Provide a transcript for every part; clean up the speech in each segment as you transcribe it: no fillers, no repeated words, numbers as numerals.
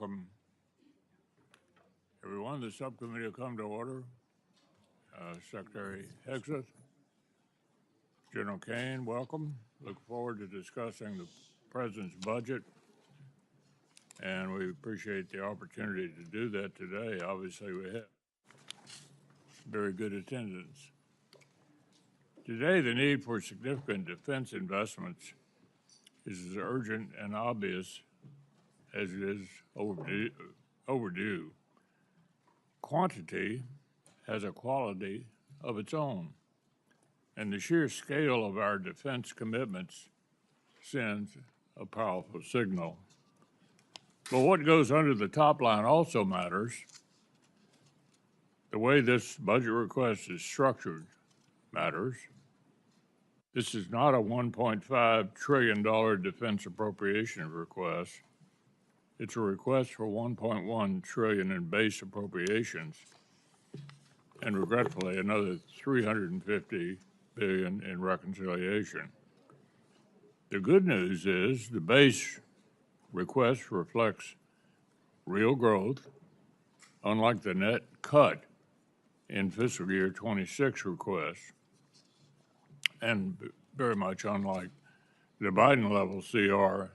welcome everyone. The subcommittee will come to order. Secretary Hegseth, General Caine, welcome. Look forward to discussing the President's budget, and we appreciate the opportunity to do that today. Obviously, we have very good attendance. Today, the need for significant defense investments is as urgent and obvious as it is overdue. Quantity has a quality of its own, and the sheer scale of our defense commitments sends a powerful signal. But what goes under the top line also matters. The way this budget request is structured matters. This is not a $1.5 trillion defense appropriation request. It's a request for $1.1 trillion in base appropriations, and regretfully, another $350 billion in reconciliation. The good news is the base request reflects real growth, unlike the net cut in fiscal year 26 request, and very much unlike the Biden level CR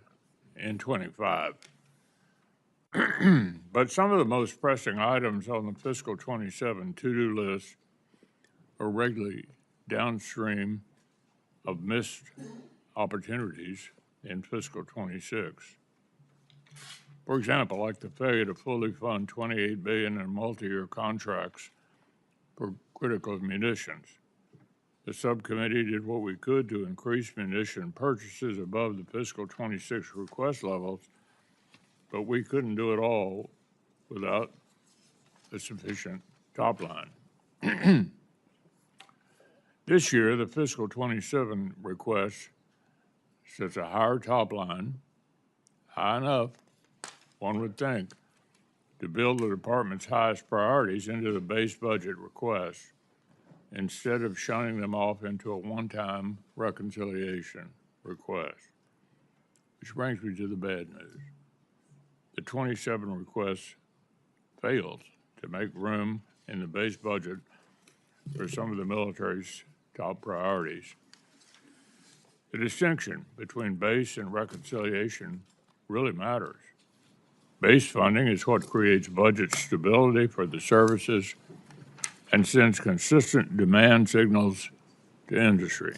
in 25. But some of the most pressing items on the fiscal 27 to-do list are regularly downstream of missed opportunities in fiscal 26. For example, like the failure to fully fund $28 billion in multi-year contracts for critical munitions. The subcommittee did what we could to increase munition purchases above the fiscal 26 request levels, but we couldn't do it all without a sufficient top line. This year, the fiscal 27 request sets a higher top line, high enough, one would think, to build the department's highest priorities into the base budget request, instead of shunning them off into a one-time reconciliation request. Which brings me to the bad news. The 27 request fails to make room in the base budget for some of the military's top priorities. The distinction between base and reconciliation really matters. Base funding is what creates budget stability for the services and sends consistent demand signals to industry.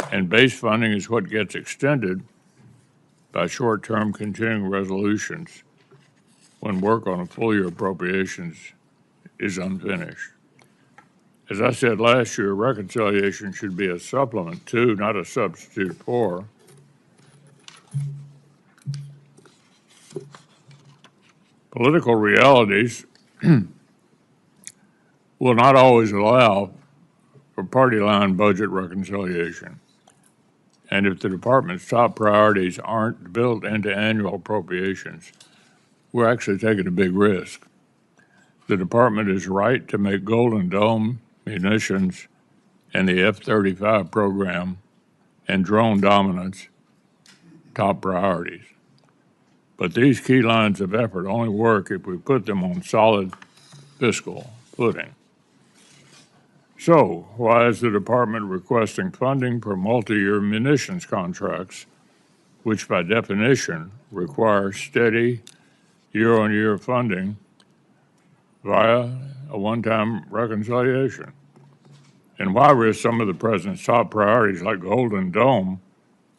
And base funding is what gets extended by short-term continuing resolutions when work on a full-year appropriations is unfinished. As I said last year, reconciliation should be a supplement to, not a substitute for, political realities will not always allow for party line budget reconciliation. And if the department's top priorities aren't built into annual appropriations, we're actually taking a big risk. The department is right to make Golden Dome, munitions, and the F-35 program and drone dominance top priorities. But these key lines of effort only work if we put them on solid fiscal footing. So, why is the department requesting funding for multi-year munitions contracts, which by definition require steady year-on-year funding via a one-time reconciliation? And why risk some of the president's top priorities like Golden Dome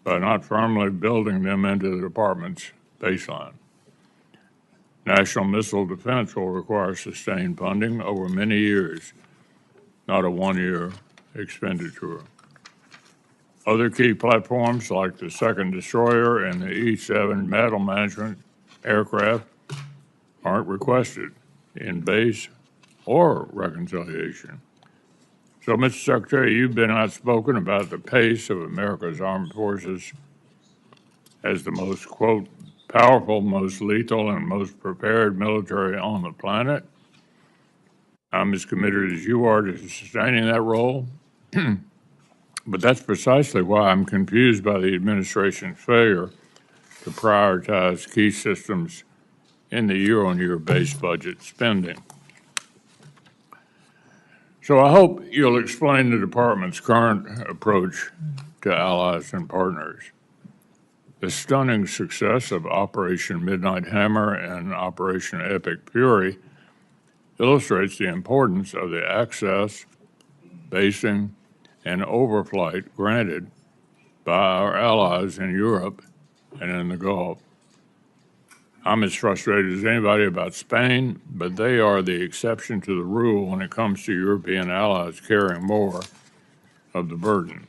by not firmly building them into the department's baseline? National missile defense will require sustained funding over many years, not a one-year expenditure. Other key platforms like the second destroyer and the E-7 battle management aircraft aren't requested in base or reconciliation. So, Mr. Secretary, you've been outspoken about the pace of America's armed forces as the most, quote, powerful, most lethal, and most prepared military on the planet. I'm as committed as you are to sustaining that role, but that's precisely why I'm confused by the administration's failure to prioritize key systems in the year-on-year base budget spending. So I hope you'll explain the department's current approach to allies and partners. The stunning success of Operation Midnight Hammer and Operation Epic Fury illustrates the importance of the access, basing, and overflight granted by our allies in Europe and in the Gulf. I'm as frustrated as anybody about Spain, but they are the exception to the rule when it comes to European allies carrying more of the burden.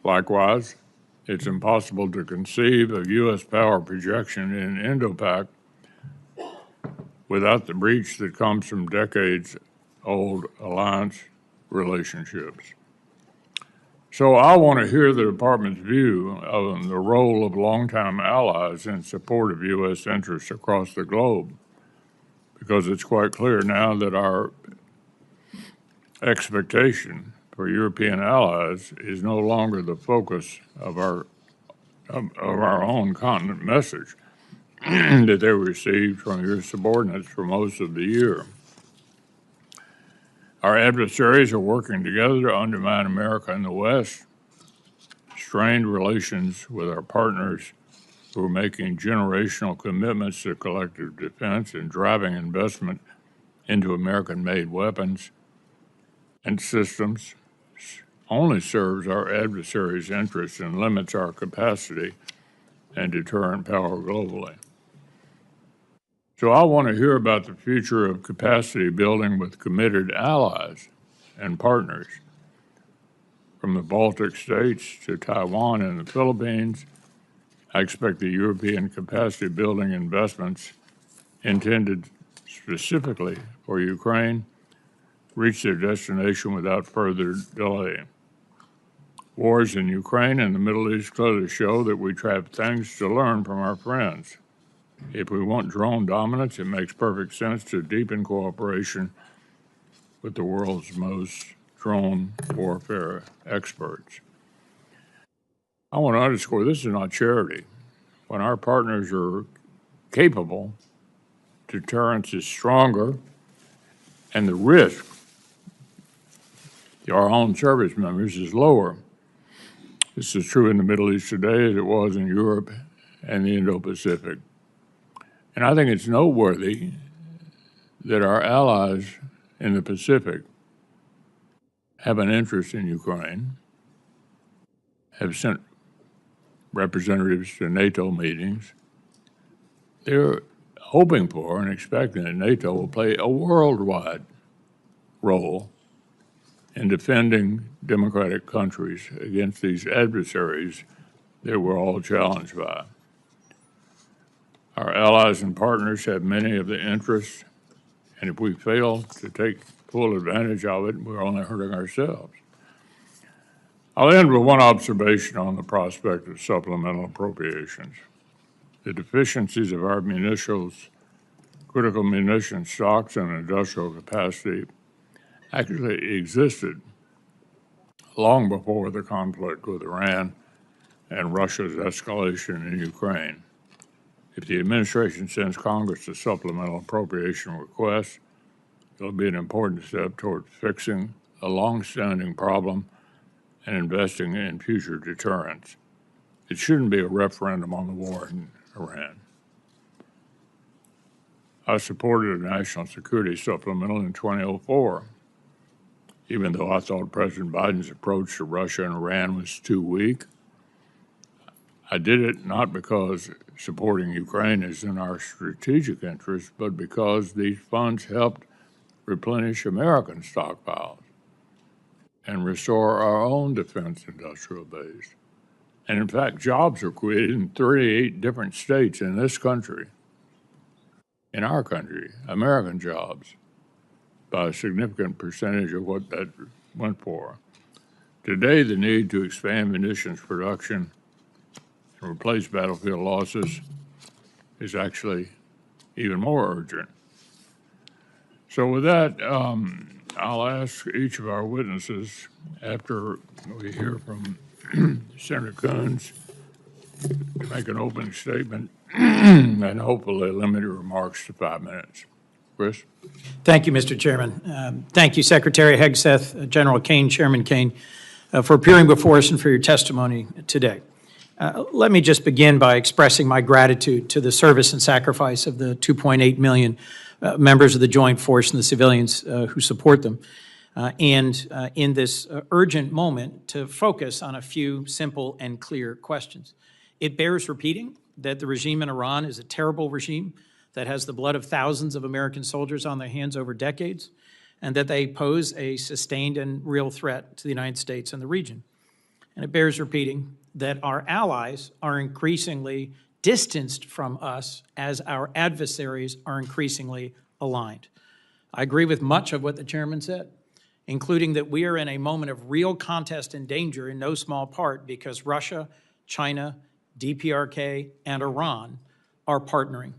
Likewise, it's impossible to conceive of U.S. power projection in Indo-Pac without the breach that comes from decades-old alliance relationships. So I want to hear the department's view of the role of longtime allies in support of U.S. interests across the globe, because it's quite clear now that our expectation for European allies is no longer the focus of our own continent message that they received from your subordinates for most of the year. Our adversaries are working together to undermine America in the West, strained relations with our partners who are making generational commitments to collective defense and driving investment into American-made weapons and systems only serves our adversaries' interests and limits our capacity and deterrent power globally. So I want to hear about the future of capacity building with committed allies and partners. From the Baltic states to Taiwan and the Philippines, I expect the European capacity building investments intended specifically for Ukraine reach their destination without further delay. Wars in Ukraine and the Middle East clearly show that we have things to learn from our friends. If we want drone dominance, it makes perfect sense to deepen cooperation with the world's most drone warfare experts. I want to underscore this is not charity. When our partners are capable, deterrence is stronger, and the risk to our own service members is lower. This is true in the Middle East today as it was in Europe and the Indo-Pacific. And I think it's noteworthy that our allies in the Pacific have an interest in Ukraine, have sent representatives to NATO meetings. They're hoping for and expecting that NATO will play a worldwide role in defending democratic countries against these adversaries that we're all challenged by. Our allies and partners have many of the interests, and if we fail to take full advantage of it, we're only hurting ourselves. I'll end with one observation on the prospect of supplemental appropriations. The deficiencies of our munitions, critical munitions stocks, and industrial capacity actually existed long before the conflict with Iran and Russia's escalation in Ukraine. If the administration sends Congress a supplemental appropriation request, it'll be an important step toward fixing a long-standing problem and investing in future deterrence. It shouldn't be a referendum on the war in Iran. I supported a national security supplemental in 2004, even though I thought President Biden's approach to Russia and Iran was too weak. I did it not because supporting Ukraine is in our strategic interest, but because these funds helped replenish American stockpiles and restore our own defense industrial base. And in fact, jobs are created in 38 different states in this country, in our country, American jobs, by a significant percentage of what that went for. Today, the need to expand munitions production and replace battlefield losses is actually even more urgent. So with that, I'll ask each of our witnesses, after we hear from Senator Coons, to make an opening statement and hopefully limit your remarks to 5 minutes. Chris? Thank you, Mr. Chairman. Thank you, Secretary Hegseth, General Caine, Chairman Caine, for appearing before us and for your testimony today. Let me just begin by expressing my gratitude to the service and sacrifice of the 2.8 million members of the Joint Force and the civilians who support them, and in this urgent moment to focus on a few simple and clear questions. It bears repeating that the regime in Iran is a terrible regime that has the blood of thousands of American soldiers on their hands over decades, and that they pose a sustained and real threat to the United States and the region. And it bears repeating that our allies are increasingly distanced from us as our adversaries are increasingly aligned. I agree with much of what the chairman said, including that we are in a moment of real contest and danger in no small part because Russia, China, DPRK, and Iran are partnering.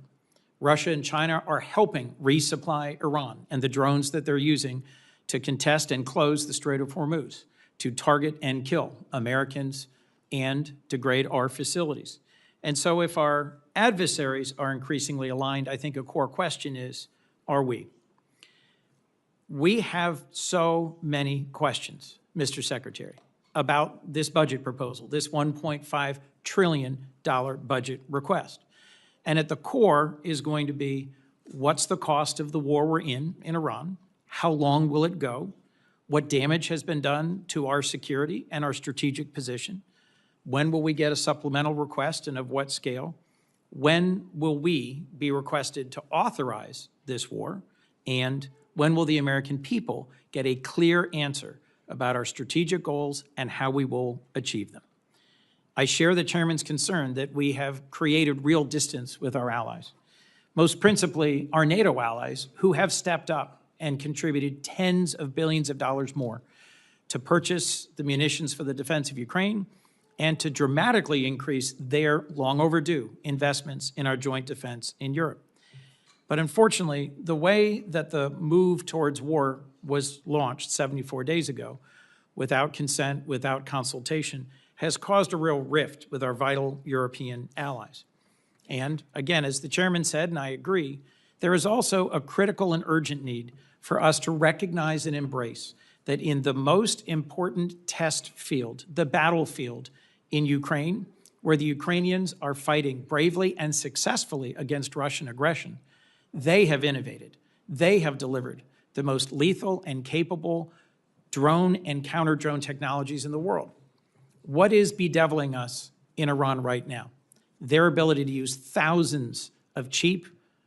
Russia and China are helping resupply Iran and the drones that they're using to contest and close the Strait of Hormuz, to target and kill Americans and degrade our facilities. And so if our adversaries are increasingly aligned, I think a core question is, are we? We have so many questions, Mr. Secretary, about this budget proposal, this $1.5 trillion budget request. And at the core is going to be, what's the cost of the war we're in Iran? How long will it go? What damage has been done to our security and our strategic position? When will we get a supplemental request and of what scale? When will we be requested to authorize this war? And when will the American people get a clear answer about our strategic goals and how we will achieve them? I share the chairman's concern that we have created real distance with our allies, most principally our NATO allies, who have stepped up and contributed tens of billions of dollars more to purchase the munitions for the defense of Ukraine and to dramatically increase their long overdue investments in our joint defense in Europe. But unfortunately, the way that the move towards war was launched 74 days ago, without consent, without consultation, has caused a real rift with our vital European allies. And again, as the chairman said, and I agree, there is also a critical and urgent need for us to recognize and embrace that in the most important test field, the battlefield in Ukraine, where the Ukrainians are fighting bravely and successfully against Russian aggression, they have innovated. They have delivered the most lethal and capable drone and counter-drone technologies in the world. What is bedeviling us in Iran right now? Their ability to use thousands of cheap,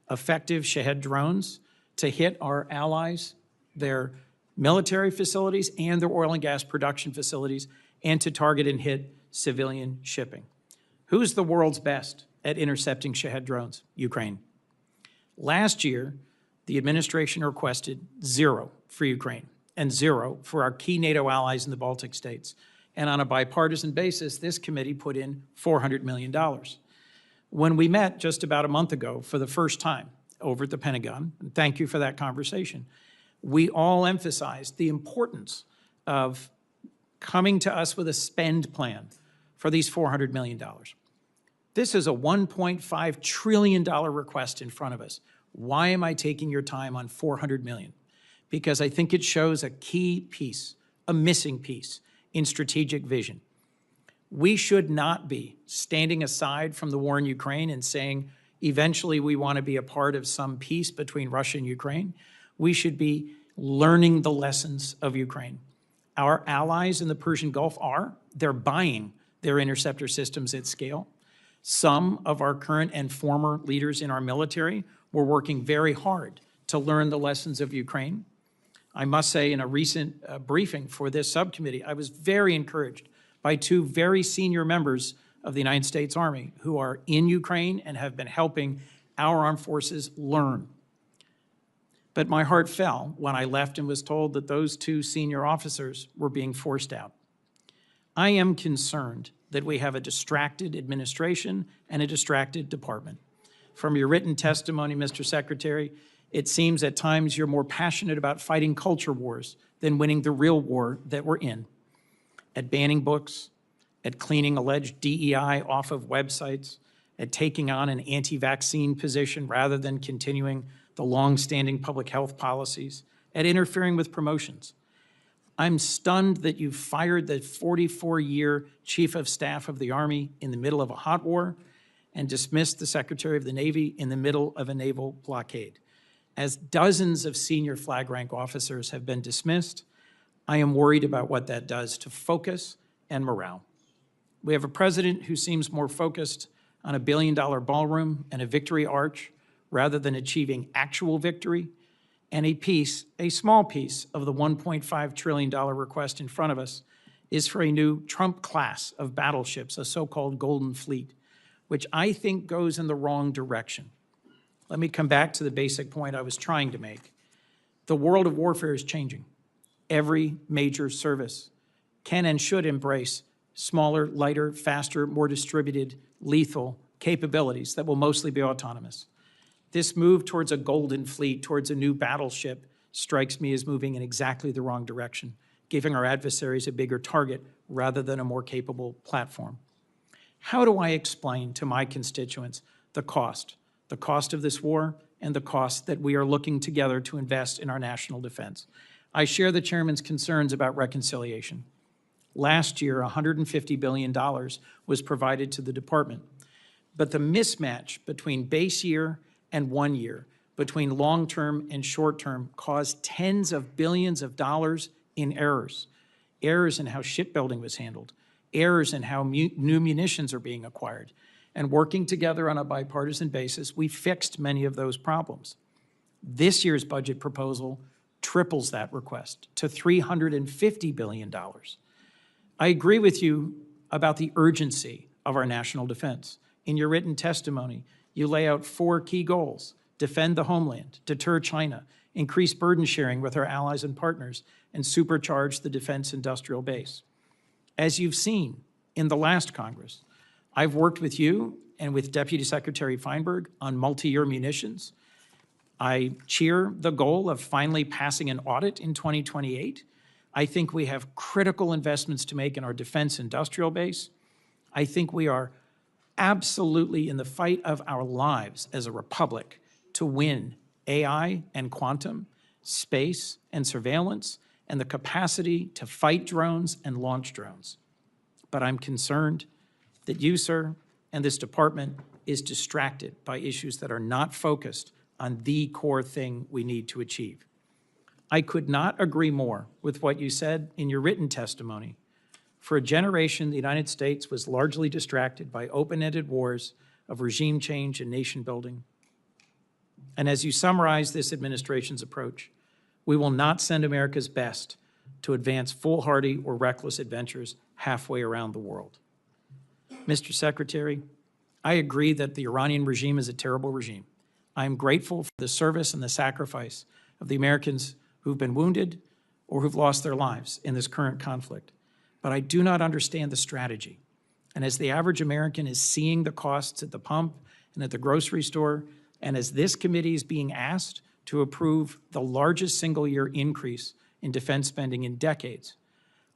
effective Shahed drones to hit our allies, their military facilities, and their oil and gas production facilities, and to target and hit civilian shipping. Who's the world's best at intercepting Shahed drones? Ukraine. Last year, the administration requested 0 for Ukraine and 0 for our key NATO allies in the Baltic states. And on a bipartisan basis, this committee put in $400 million. When we met just about a month ago for the first time over at the Pentagon, and thank you for that conversation, we all emphasized the importance of coming to us with a spend plan for these $400 million. This is a $1.5 trillion request in front of us. Why am I taking your time on $400 million? Because I think it shows a key piece, a missing piece in strategic vision. We should not be standing aside from the war in Ukraine and saying, eventually we want to be a part of some peace between Russia and Ukraine. We should be learning the lessons of Ukraine. Our allies in the Persian Gulf they're buying their interceptor systems at scale. Some of our current and former leaders in our military were working very hard to learn the lessons of Ukraine. I must say, in a recent briefing for this subcommittee, I was very encouraged by 2 very senior members of the United States Army who are in Ukraine and have been helping our armed forces learn. But my heart fell when I left and was told that those 2 senior officers were being forced out. I am concerned that we have a distracted administration and a distracted department. From your written testimony, Mr. Secretary, it seems at times you're more passionate about fighting culture wars than winning the real war that we're in. At banning books, at cleaning alleged DEI off of websites, at taking on an anti-vaccine position rather than continuing the long-standing public health policies, at interfering with promotions. I'm stunned that you fired the 44-year Chief of Staff of the Army in the middle of a hot war and dismissed the Secretary of the Navy in the middle of a naval blockade. As dozens of senior flag rank officers have been dismissed, I am worried about what that does to focus and morale. We have a president who seems more focused on a billion-dollar ballroom and a victory arch rather than achieving actual victory, and a small piece of the $1.5 trillion request in front of us is for a new Trump class of battleships, a so-called Golden Fleet, which I think goes in the wrong direction. Let me come back to the basic point I was trying to make. The world of warfare is changing. Every major service can and should embrace smaller, lighter, faster, more distributed, lethal capabilities that will mostly be autonomous. This move towards a Golden Fleet, towards a new battleship, strikes me as moving in exactly the wrong direction, giving our adversaries a bigger target rather than a more capable platform. How do I explain to my constituents the cost of this war and the cost that we are looking together to invest in our national defense? I share the chairman's concerns about reconciliation. Last year, $150 billion was provided to the department, but the mismatch between base year and 1 year, between long-term and short-term, caused tens of billions of dollars in errors. Errors in how shipbuilding was handled, errors in how new munitions are being acquired. And working together on a bipartisan basis, we fixed many of those problems. This year's budget proposal triples that request to $350 billion. I agree with you about the urgency of our national defense. In your written testimony, you lay out 4 key goals: defend the homeland, deter China, increase burden sharing with our allies and partners, and supercharge the defense industrial base. As you've seen in the last Congress, I've worked with you and with Deputy Secretary Feinberg on multi-year munitions. I cheer the goal of finally passing an audit in 2028. I think we have critical investments to make in our defense industrial base. I think we are absolutely in the fight of our lives as a republic to win AI and quantum, space and surveillance, and the capacity to fight drones and launch drones. But I'm concerned that you, sir, and this department is distracted by issues that are not focused on the core thing we need to achieve. I could not agree more with what you said in your written testimony. For a generation, the United States was largely distracted by open-ended wars of regime change and nation building. And as you summarize this administration's approach, we will not send America's best to advance foolhardy or reckless adventures halfway around the world. Mr. Secretary, I agree that the Iranian regime is a terrible regime. I am grateful for the service and the sacrifice of the Americans who've been wounded or who've lost their lives in this current conflict. But I do not understand the strategy. And as the average American is seeing the costs at the pump and at the grocery store, and as this committee is being asked to approve the largest single-year increase in defense spending in decades,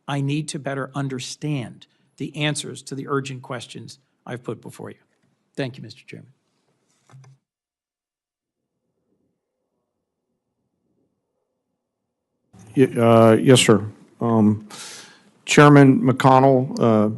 I need to better understand the answers to the urgent questions I've put before you. Thank you, Mr. Chairman. Yes, sir. Chairman McConnell,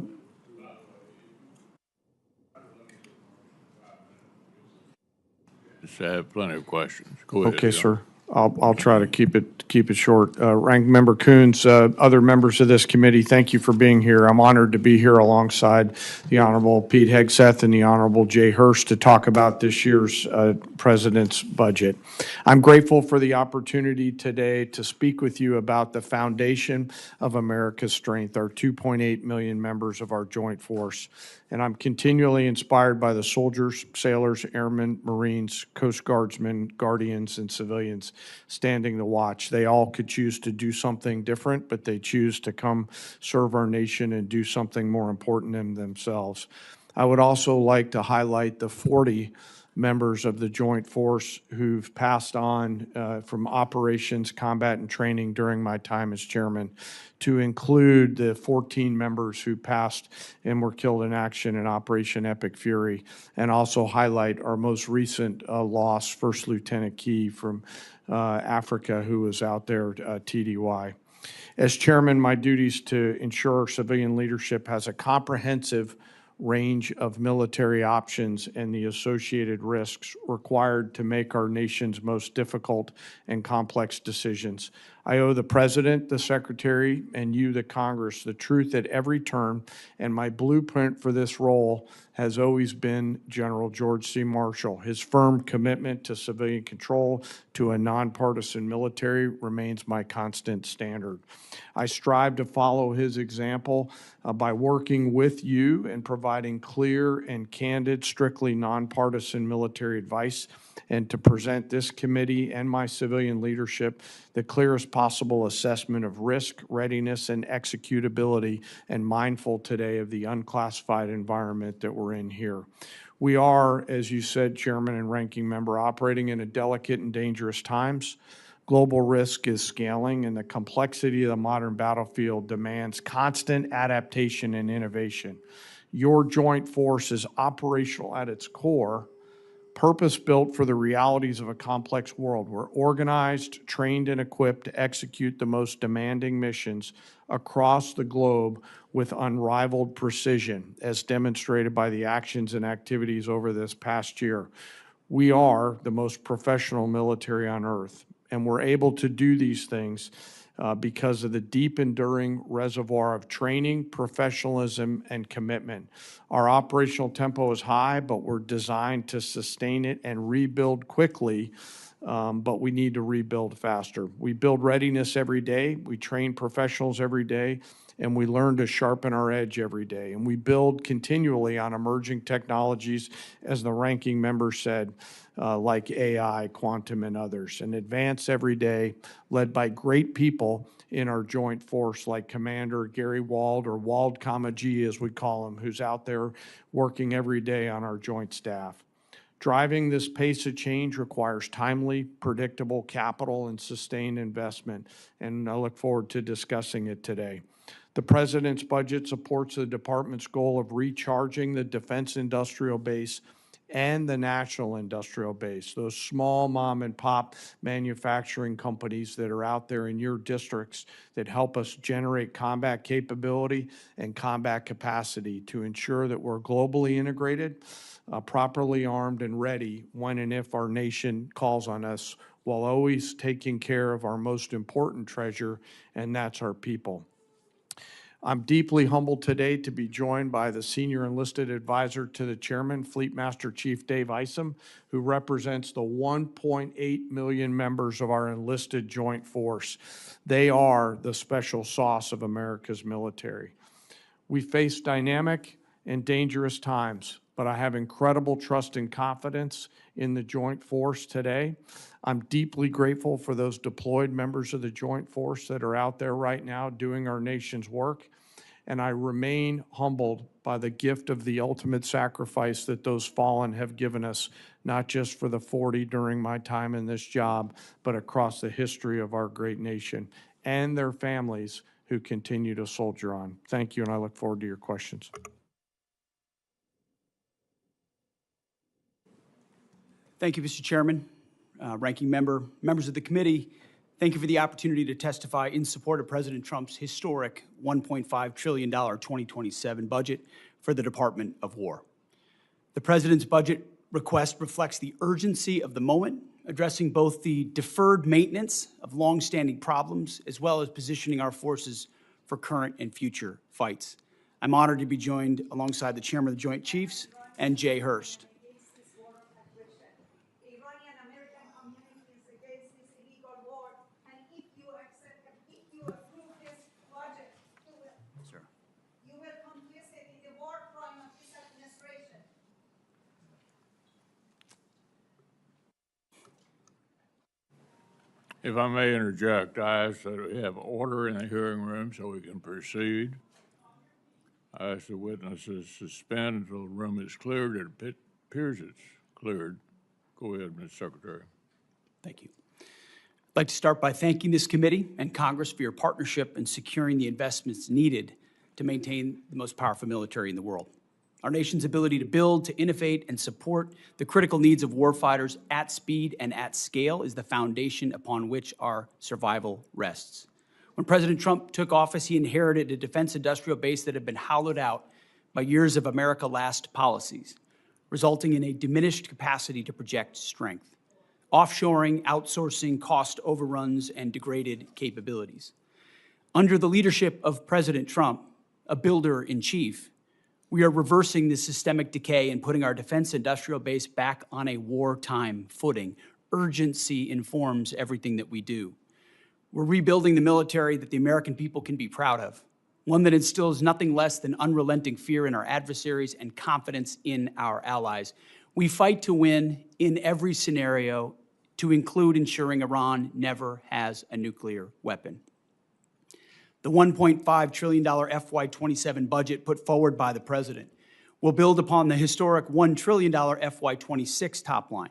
Just have plenty of questions. Go ahead. okay, John. sir. I'll try to keep it short. Ranking Member Coons, other members of this committee, thank you for being here. I'm honored to be here alongside the Honorable Pete Hegseth and the Honorable Jay Hurst to talk about this year's President's budget. I'm grateful for the opportunity today to speak with you about the foundation of America's strength, our 2.8 million members of our joint force. And I'm continually inspired by the soldiers, sailors, airmen, Marines, Coast Guardsmen, Guardians, and civilians standing the watch. They all could choose to do something different, but they choose to come serve our nation and do something more important than themselves. I would also like to highlight the 40 members of the Joint Force who've passed on from operations, combat, and training during my time as chairman, to include the 14 members who passed and were killed in action in Operation Epic Fury, and also highlight our most recent loss, First Lieutenant Key from Africa, who was out there, TDY. As chairman, my duties to ensure civilian leadership has a comprehensive range of military options and the associated risks required to make our nation's most difficult and complex decisions. I owe the President, the Secretary, and you, the Congress, the truth at every turn, and my blueprint for this role has always been General George C. Marshall. His firm commitment to civilian control, to a nonpartisan military, remains my constant standard. I strive to follow his example by working with you and providing clear and candid, strictly nonpartisan military advice, and to present this committee and my civilian leadership the clearest possible assessment of risk, readiness, and executability, and mindful today of the unclassified environment that we're in here. We are, as you said, Chairman and Ranking Member, operating in a delicate and dangerous times. Global risk is scaling, and the complexity of the modern battlefield demands constant adaptation and innovation. Your joint force is operational at its core, purpose-built for the realities of a complex world. We're organized, trained, and equipped to execute the most demanding missions across the globe with unrivaled precision, as demonstrated by the actions and activities over this past year. We are the most professional military on earth, and we're able to do these things because of the deep, enduring reservoir of training, professionalism, and commitment. Our operational tempo is high, but we're designed to sustain it and rebuild quickly, but we need to rebuild faster. We build readiness every day, we train professionals every day, and we learn to sharpen our edge every day. And we build continually on emerging technologies, as the ranking member said, like AI, quantum, and others, and advance every day, led by great people in our joint force, like Commander Gary Wald, or Wald, G, as we call him, who's out there working every day on our joint staff. Driving this pace of change requires timely, predictable capital and sustained investment, and I look forward to discussing it today. The President's budget supports the Department's goal of recharging the defense industrial base and the national industrial base, those small mom and pop manufacturing companies that are out there in your districts that help us generate combat capability and combat capacity to ensure that we're globally integrated, properly armed and ready when and if our nation calls on us, while always taking care of our most important treasure, and that's our people. I'm deeply humbled today to be joined by the Senior Enlisted Advisor to the Chairman, Fleet Master Chief Dave Isom, who represents the 1.8 million members of our enlisted joint force. They are the special sauce of America's military. We face dynamic and dangerous times, but I have incredible trust and confidence in the joint force today. I'm deeply grateful for those deployed members of the joint force that are out there right now doing our nation's work. And I remain humbled by the gift of the ultimate sacrifice that those fallen have given us, not just for the 40 during my time in this job, but across the history of our great nation, and their families who continue to soldier on. Thank you, and I look forward to your questions. Thank you, Mr. Chairman, Ranking Member, members of the committee. Thank you for the opportunity to testify in support of President Trump's historic $1.5 trillion 2027 budget for the Department of War. The President's budget request reflects the urgency of the moment, addressing both the deferred maintenance of longstanding problems as well as positioning our forces for current and future fights. I'm honored to be joined alongside the Chairman of the Joint Chiefs and Jay Hurst. If I may interject, I ask that we have order in the hearing room so we can proceed. I ask the witnesses suspend until the room is cleared. It appears it's cleared. Go ahead, Mr. Secretary. Thank you. I'd like to start by thanking this committee and Congress for your partnership in securing the investments needed to maintain the most powerful military in the world. Our nation's ability to build, to innovate, and support the critical needs of warfighters at speed and at scale is the foundation upon which our survival rests. When President Trump took office, he inherited a defense industrial base that had been hollowed out by years of America Last policies, resulting in a diminished capacity to project strength, offshoring, outsourcing, cost overruns, and degraded capabilities. Under the leadership of President Trump, a builder-in-chief, we are reversing this systemic decay and putting our defense industrial base back on a wartime footing. Urgency informs everything that we do. We're rebuilding the military that the American people can be proud of, one that instills nothing less than unrelenting fear in our adversaries and confidence in our allies. We fight to win in every scenario, to include ensuring Iran never has a nuclear weapon. The $1.5 trillion FY27 budget put forward by the President will build upon the historic $1 trillion FY26 top line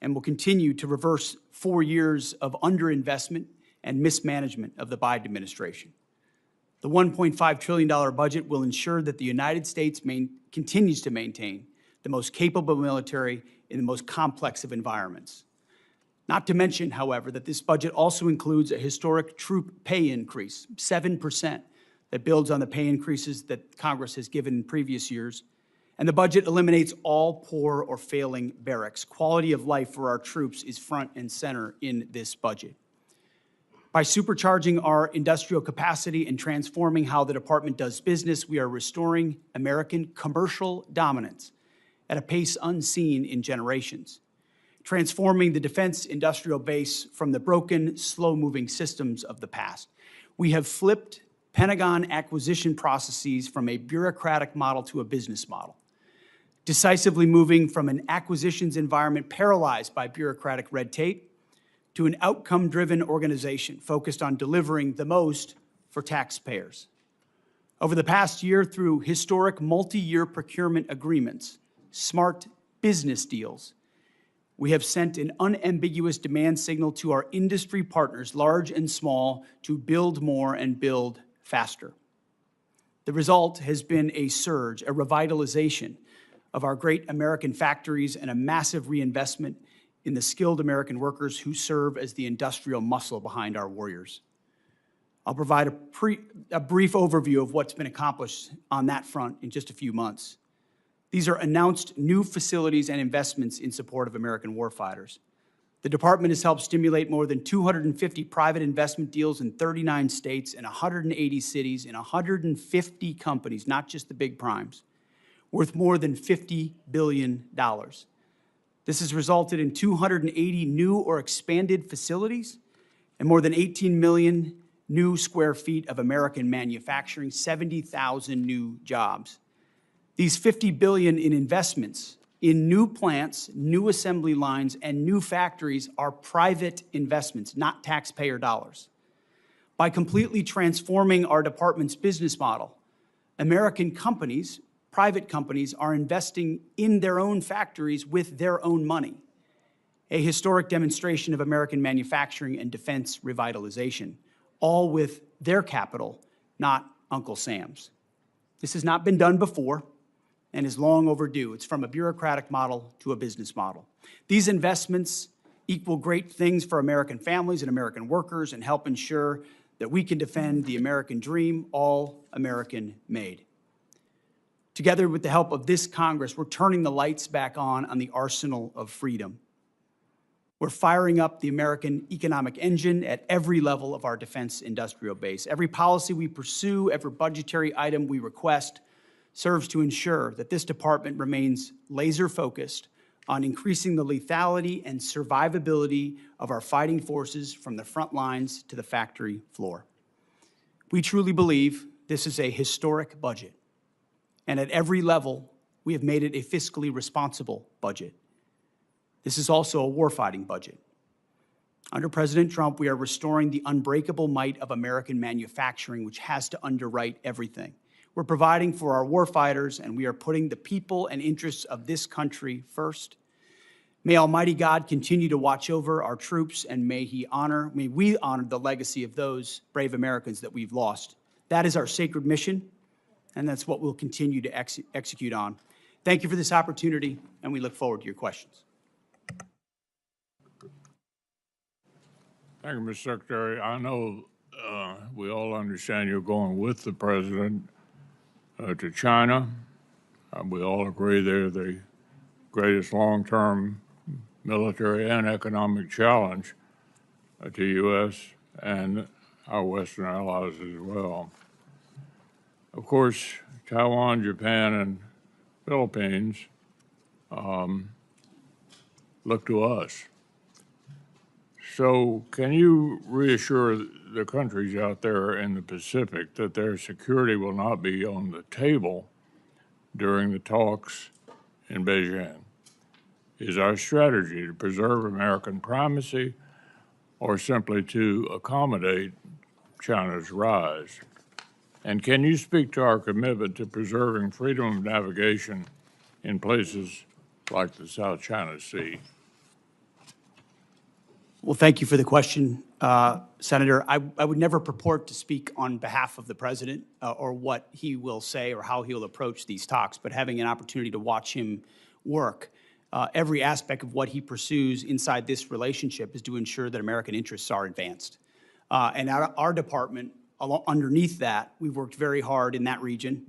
and will continue to reverse 4 years of underinvestment and mismanagement of the Biden administration. The $1.5 trillion budget will ensure that the United States continues to maintain the most capable military in the most complex of environments. Not to mention, however, that this budget also includes a historic troop pay increase, 7%, that builds on the pay increases that Congress has given in previous years. And the budget eliminates all poor or failing barracks. Quality of life for our troops is front and center in this budget. By supercharging our industrial capacity and transforming how the department does business, we are restoring American commercial dominance at a pace unseen in generations, transforming the defense industrial base from the broken, slow-moving systems of the past. We have flipped Pentagon acquisition processes from a bureaucratic model to a business model, decisively moving from an acquisitions environment paralyzed by bureaucratic red tape to an outcome-driven organization focused on delivering the most for taxpayers. Over the past year, through historic multi-year procurement agreements, smart business deals, we have sent an unambiguous demand signal to our industry partners, large and small, to build more and build faster. The result has been a surge, a revitalization of our great American factories and a massive reinvestment in the skilled American workers who serve as the industrial muscle behind our warriors. I'll provide a brief overview of what's been accomplished on that front in just a few months. These are announced new facilities and investments in support of American warfighters. The department has helped stimulate more than 250 private investment deals in 39 states and 180 cities in 150 companies, not just the big primes, worth more than $50 billion. This has resulted in 280 new or expanded facilities and more than 18 million new square feet of American manufacturing, 70,000 new jobs. These $50 billion in investments in new plants, new assembly lines, and new factories are private investments, not taxpayer dollars. By completely transforming our department's business model, American companies, private companies, are investing in their own factories with their own money, a historic demonstration of American manufacturing and defense revitalization, all with their capital, not Uncle Sam's. This has not been done before and is long overdue. It's from a bureaucratic model to a business model. These investments equal great things for American families and American workers and help ensure that we can defend the American dream, all American made. Together with the help of this Congress, we're turning the lights back on the arsenal of freedom. We're firing up the American economic engine at every level of our defense industrial base. Every policy we pursue, every budgetary item we request serves to ensure that this department remains laser-focused on increasing the lethality and survivability of our fighting forces from the front lines to the factory floor. We truly believe this is a historic budget, and at every level, we have made it a fiscally responsible budget. This is also a warfighting budget. Under President Trump, we are restoring the unbreakable might of American manufacturing, which has to underwrite everything. We're providing for our warfighters, and we are putting the people and interests of this country first. May Almighty God continue to watch over our troops, and may we honor the legacy of those brave Americans that we've lost. That is our sacred mission, and that's what we'll continue to execute on. Thank you for this opportunity, and we look forward to your questions. Thank you, Mr. Secretary. I know we all understand you're going with the president to China. We all agree they're the greatest long-term military and economic challenge to U.S. and our Western allies as well. Of course, Taiwan, Japan, and Philippines look to us. So can you reassure the countries out there in the Pacific that their security will not be on the table during the talks in Beijing? Is our strategy to preserve American primacy or simply to accommodate China's rise? And can you speak to our commitment to preserving freedom of navigation in places like the South China Sea? Well, thank you for the question, Senator. I would never purport to speak on behalf of the president or what he will say or how he'll approach these talks, but having an opportunity to watch him work, every aspect of what he pursues inside this relationship is to ensure that American interests are advanced. And our department, underneath that, we've worked very hard in that region,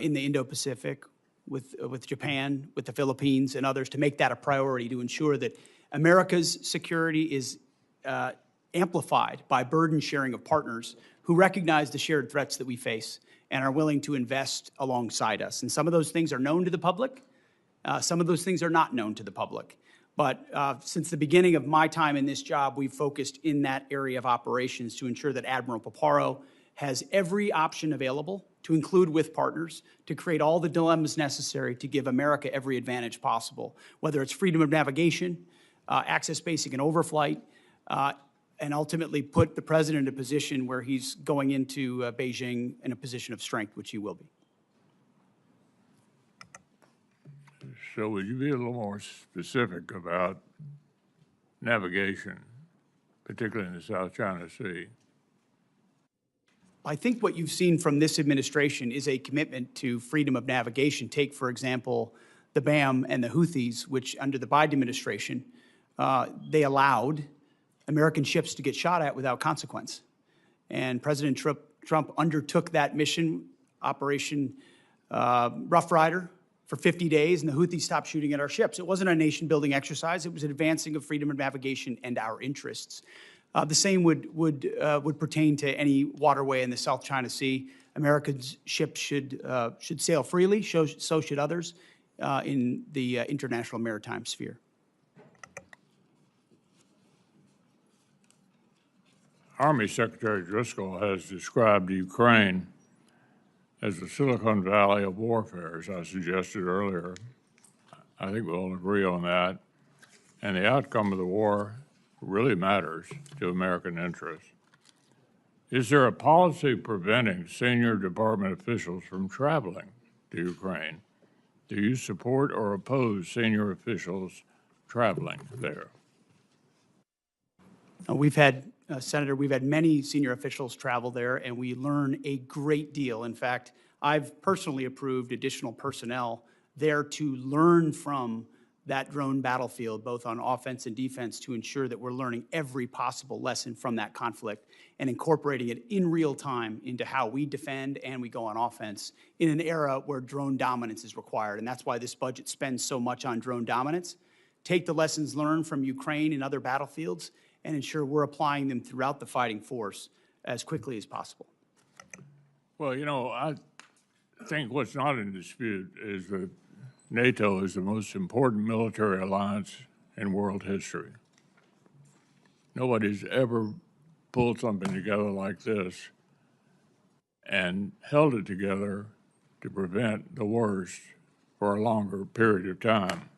in the Indo-Pacific, with Japan, with the Philippines, and others, to make that a priority to ensure that America's security is amplified by burden sharing of partners who recognize the shared threats that we face and are willing to invest alongside us. And some of those things are known to the public. Some of those things are not known to the public. But since the beginning of my time in this job, we've focused in that area of operations to ensure that Admiral Paparo has every option available to include with partners to create all the dilemmas necessary to give America every advantage possible, whether it's freedom of navigation, access basic and overflight, and ultimately put the president in a position where he's going into Beijing in a position of strength, which he will be. So would you be a little more specific about navigation, particularly in the South China Sea? I think what you've seen from this administration is a commitment to freedom of navigation. Take, for example, the BAM and the Houthis, which under the Biden administration, they allowed American ships to get shot at without consequence. And President Trump undertook that mission, Operation Rough Rider, for 50 days, and the Houthis stopped shooting at our ships. It wasn't a nation-building exercise. It was an advancing of freedom of navigation and our interests. The same would pertain to any waterway in the South China Sea. American ships should sail freely, so should others in the international maritime sphere. Army Secretary Driscoll has described Ukraine as the Silicon Valley of warfare, as I suggested earlier. I think we all agree on that. And the outcome of the war really matters to American interests. Is there a policy preventing senior department officials from traveling to Ukraine? Do you support or oppose senior officials traveling there? Senator, we've had many senior officials travel there, and we learn a great deal. In fact, I've personally approved additional personnel there to learn from that drone battlefield, both on offense and defense, to ensure that we're learning every possible lesson from that conflict and incorporating it in real time into how we defend and we go on offense in an era where drone dominance is required. And that's why this budget spends so much on drone dominance. Take the lessons learned from Ukraine and other battlefields and ensure we're applying them throughout the fighting force as quickly as possible. Well, you know, I think what's not in dispute is that NATO is the most important military alliance in world history. Nobody's ever pulled something together like this and held it together to prevent the worst for a longer period of time.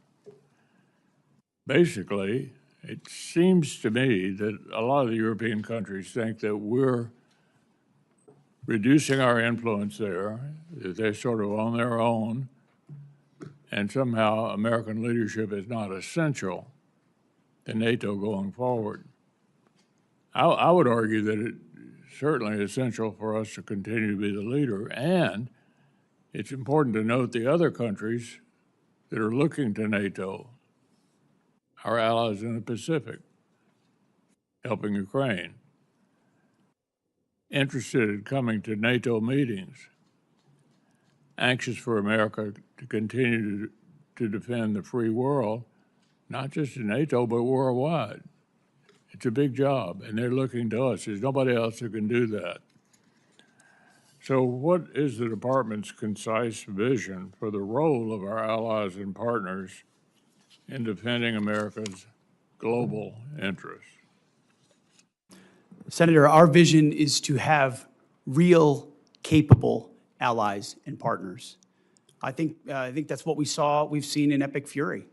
Basically, it seems to me that a lot of the European countries think that we're reducing our influence there, that they're sort of on their own, and somehow American leadership is not essential to NATO going forward. I would argue that it's certainly essential for us to continue to be the leader, and it's important to note the other countries that are looking to NATO, our allies in the Pacific, helping Ukraine, interested in coming to NATO meetings, anxious for America to continue to defend the free world, not just in NATO, but worldwide. It's a big job, and they're looking to us. There's nobody else who can do that. So what is the department's concise vision for the role of our allies and partners in defending America's global interests? Senator, our vision is to have real, capable allies and partners. I think that's what we've seen in Epic Fury.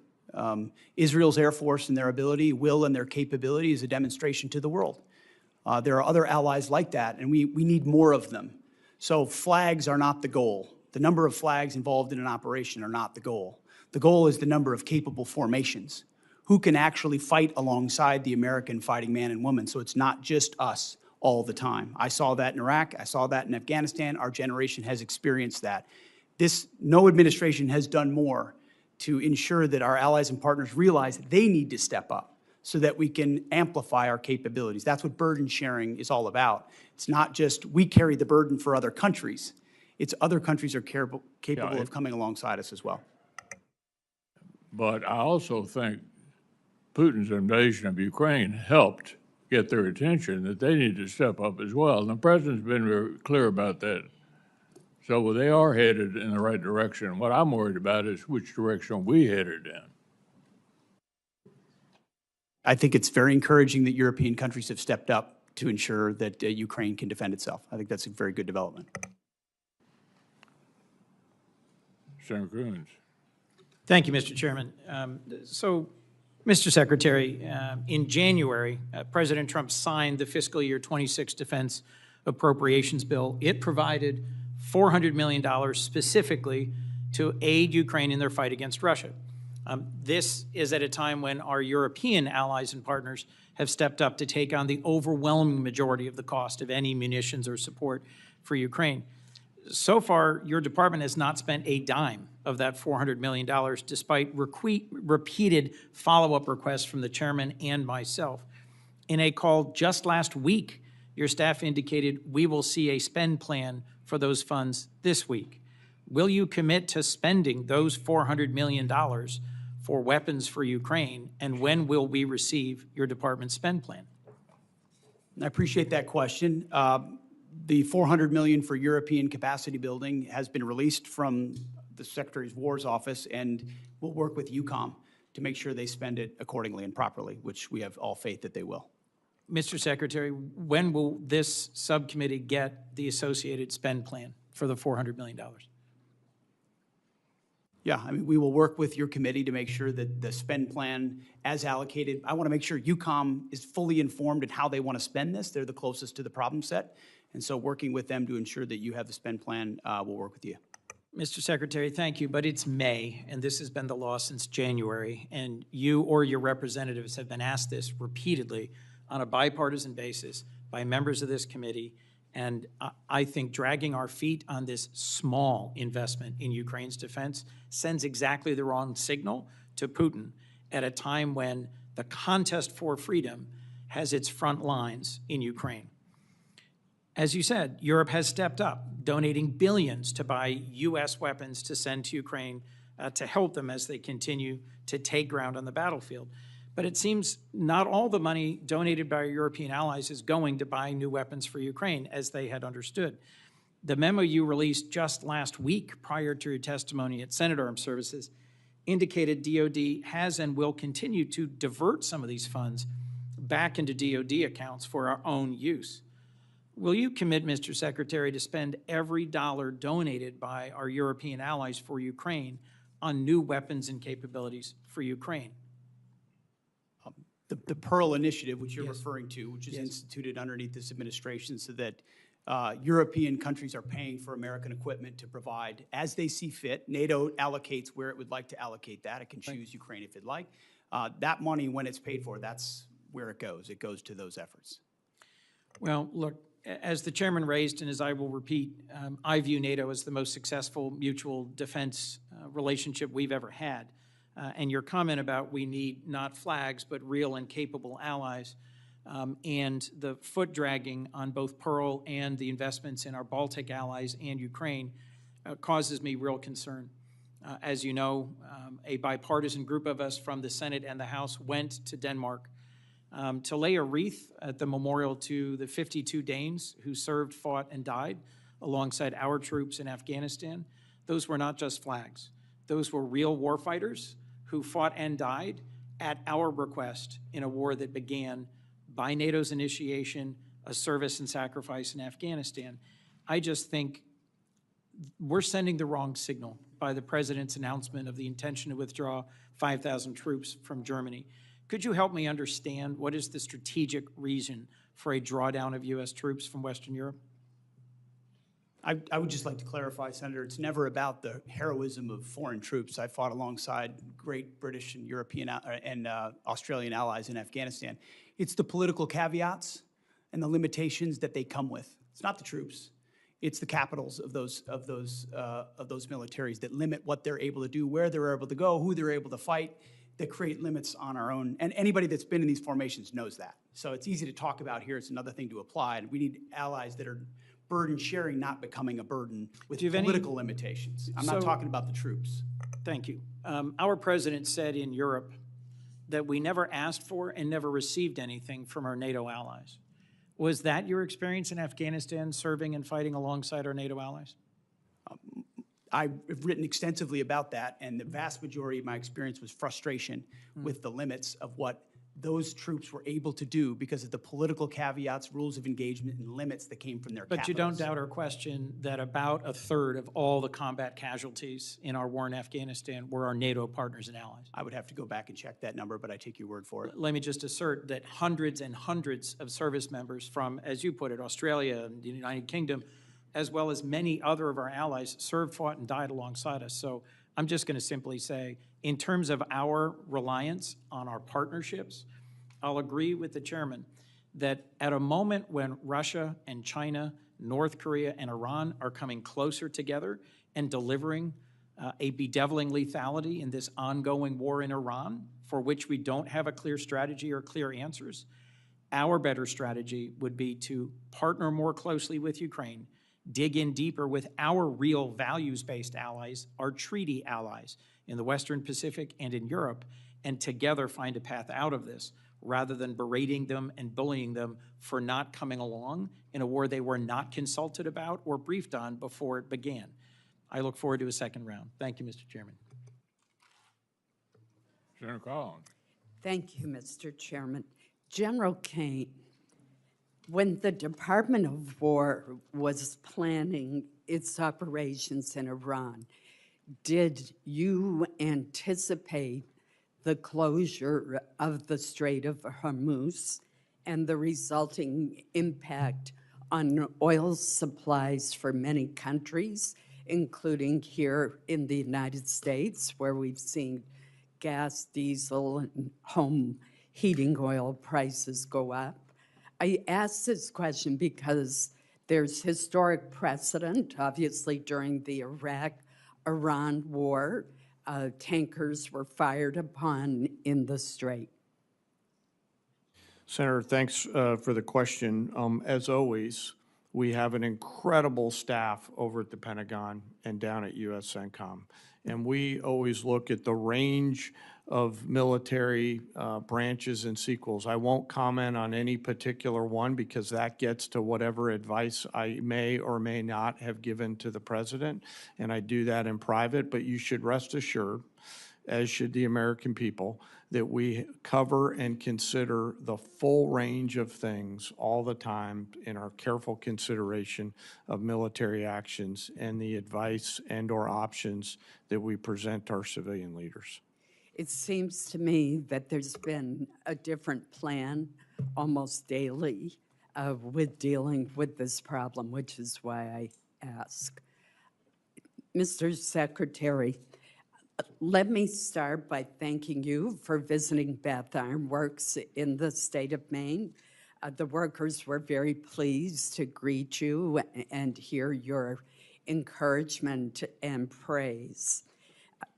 Israel's Air Force and their ability, will, and their capability is a demonstration to the world. There are other allies like that, and we need more of them. So flags are not the goal. The number of flags involved in an operation are not the goal. The goal is the number of capable formations who can actually fight alongside the American fighting man and woman, so it's not just us all the time. I saw that in Iraq. I saw that in Afghanistan. Our generation has experienced that. No administration has done more to ensure that our allies and partners realize that they need to step up so that we can amplify our capabilities. That's what burden sharing is all about. It's not just we carry the burden for other countries. It's other countries are capable of coming alongside us as well. But I also think Putin's invasion of Ukraine helped get their attention that they need to step up as well. And the president's been very clear about that. So they are headed in the right direction. What I'm worried about is which direction we headed in. I think it's very encouraging that European countries have stepped up to ensure that Ukraine can defend itself. I think that's a very good development. Senator Coons. Thank you, Mr. Chairman. So, Mr. Secretary, in January, President Trump signed the fiscal year 26 defense appropriations bill. It provided $400 million specifically to aid Ukraine in their fight against Russia. This is at a time when our European allies and partners have stepped up to take on the overwhelming majority of the cost of any munitions or support for Ukraine. So far, your department has not spent a dime of that $400 million, despite repeated follow-up requests from the chairman and myself. In a call just last week, your staff indicated we will see a spend plan for those funds this week. Will you commit to spending those $400 million for weapons for Ukraine, and when will we receive your department's spend plan? I appreciate that question. The $400 million for European capacity building has been released from the Secretary of War's office, and we'll work with EUCOM to make sure they spend it accordingly and properly, which we have all faith that they will. Mr. Secretary, when will this subcommittee get the associated spend plan for the $400 million? Yeah, I mean, we will work with your committee to make sure that the spend plan as allocated, I want to make sure EUCOM is fully informed in how they want to spend this. They're the closest to the problem set. And so working with them to ensure that you have the spend plan, we'll work with you. Mr. Secretary, thank you, but it's May, and this has been the law since January, and you or your representatives have been asked this repeatedly on a bipartisan basis by members of this committee, and I think dragging our feet on this small investment in Ukraine's defense sends exactly the wrong signal to Putin at a time when the contest for freedom has its front lines in Ukraine. As you said, Europe has stepped up, donating billions to buy U.S. weapons to send to Ukraine to help them as they continue to take ground on the battlefield. But it seems not all the money donated by our European allies is going to buy new weapons for Ukraine, as they had understood. The memo you released just last week prior to your testimony at Senate Armed Services indicated DOD has and will continue to divert some of these funds back into DOD accounts for our own use. Will you commit, Mr. Secretary, to spend every dollar donated by our European allies for Ukraine on new weapons and capabilities for Ukraine? The Pearl Initiative, which you're referring to, which is instituted underneath this administration so that European countries are paying for American equipment to provide as they see fit. NATO allocates where it would like to allocate that. It can choose Ukraine if it'd like. That money, when it's paid for, that's where it goes. It goes to those efforts. Well, look, as the chairman raised, and as I will repeat, I view NATO as the most successful mutual defense relationship we've ever had. And your comment about we need not flags, but real and capable allies, and the foot dragging on both Pearl and the investments in our Baltic allies and Ukraine causes me real concern. As you know, a bipartisan group of us from the Senate and the House went to Denmark to lay a wreath at the memorial to the 52 Danes who served, fought, and died alongside our troops in Afghanistan. Those were not just flags. Those were real warfighters who fought and died at our request in a war that began by NATO's initiation, a service and sacrifice in Afghanistan. I just think we're sending the wrong signal by the president's announcement of the intention to withdraw 5,000 troops from Germany. Could you help me understand what is the strategic reason for a drawdown of U.S. troops from Western Europe? I would just like to clarify, Senator, it's never about the heroism of foreign troops. I fought alongside great British and European and Australian allies in Afghanistan. It's the political caveats and the limitations that they come with. It's not the troops. It's the capitals of those militaries that limit what they're able to do, where they're able to go, who they're able to fight, that create limits on our own. And anybody that's been in these formations knows that. So it's easy to talk about here. It's another thing to apply. And we need allies that are burden sharing, not becoming a burden with political limitations. I'm not talking about the troops. Thank you. Our president said in Europe that we never asked for and never received anything from our NATO allies. Was that your experience in Afghanistan, serving and fighting alongside our NATO allies? I've written extensively about that, and the vast majority of my experience was frustration with the limits of what those troops were able to do because of the political caveats, rules of engagement, and limits that came from their capitals. But you don't doubt or question that about a third of all the combat casualties in our war in Afghanistan were our NATO partners and allies. I would have to go back and check that number, but I take your word for it. Let me just assert that hundreds and hundreds of service members from, as you put it, Australia and the United Kingdom, as well as many other of our allies, served, fought, and died alongside us. So I'm just going to simply say, in terms of our reliance on our partnerships, I'll agree with the chairman that at a moment when Russia and China, North Korea and Iran are coming closer together and delivering a bedeviling lethality in this ongoing war in Iran, for which we don't have a clear strategy or clear answers, our better strategy would be to partner more closely with Ukraine, dig in deeper with our real values-based allies, our treaty allies in the Western Pacific and in Europe, and together find a path out of this, rather than berating them and bullying them for not coming along in a war they were not consulted about or briefed on before it began. I look forward to a second round. Thank you, Mr. Chairman. Senator Collins. Thank you, Mr. Chairman. General Caine, when the Department of War was planning its operations in Iran, did you anticipate the closure of the Strait of Hormuz and the resulting impact on oil supplies for many countries, including here in the United States, where we've seen gas, diesel, and home heating oil prices go up? I ask this question because there's historic precedent, obviously, during the Iraq-Iran war. Tankers were fired upon in the Strait. Senator, thanks for the question. As always, we have an incredible staff over at the Pentagon and down at USCENTCOM. And we always look at the range of military branches and sequels. I won't comment on any particular one because that gets to whatever advice I may or may not have given to the president, and I do that in private. But you should rest assured, as should the American people, that we cover and consider the full range of things all the time in our careful consideration of military actions and the advice and/or options that we present to our civilian leaders. It seems to me that there's been a different plan almost daily with dealing with this problem, which is why I ask. Mr. Secretary, Let me start by thanking you for visiting Bath Iron Works in the state of Maine. The workers were very pleased to greet you and hear your encouragement and praise.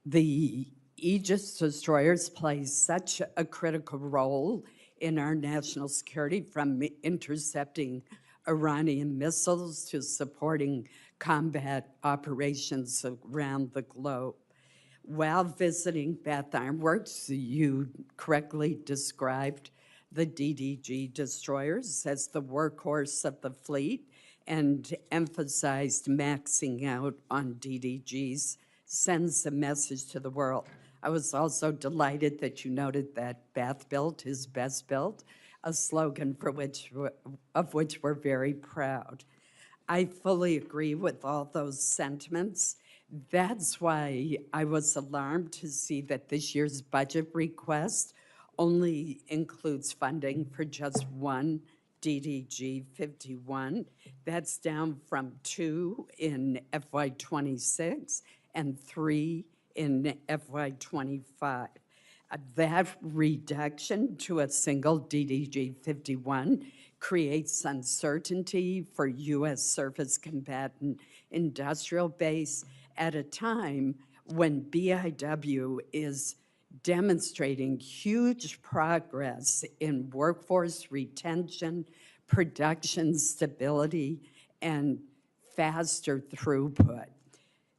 The Aegis destroyers play such a critical role in our national security, from intercepting Iranian missiles to supporting combat operations around the globe. While visiting Bath Iron Works, you correctly described the DDG destroyers as the workhorse of the fleet and emphasized maxing out on DDGs sends a message to the world. I was also delighted that you noted that Bath built is best built, a slogan of which we're very proud. I fully agree with all those sentiments. That's why I was alarmed to see that this year's budget request only includes funding for just one DDG 51. That's down from 2 in FY26 and 3 in FY25. That reduction to a single DDG 51 creates uncertainty for U.S. surface combatant industrial base at a time when BIW is demonstrating huge progress in workforce retention, production stability, and faster throughput.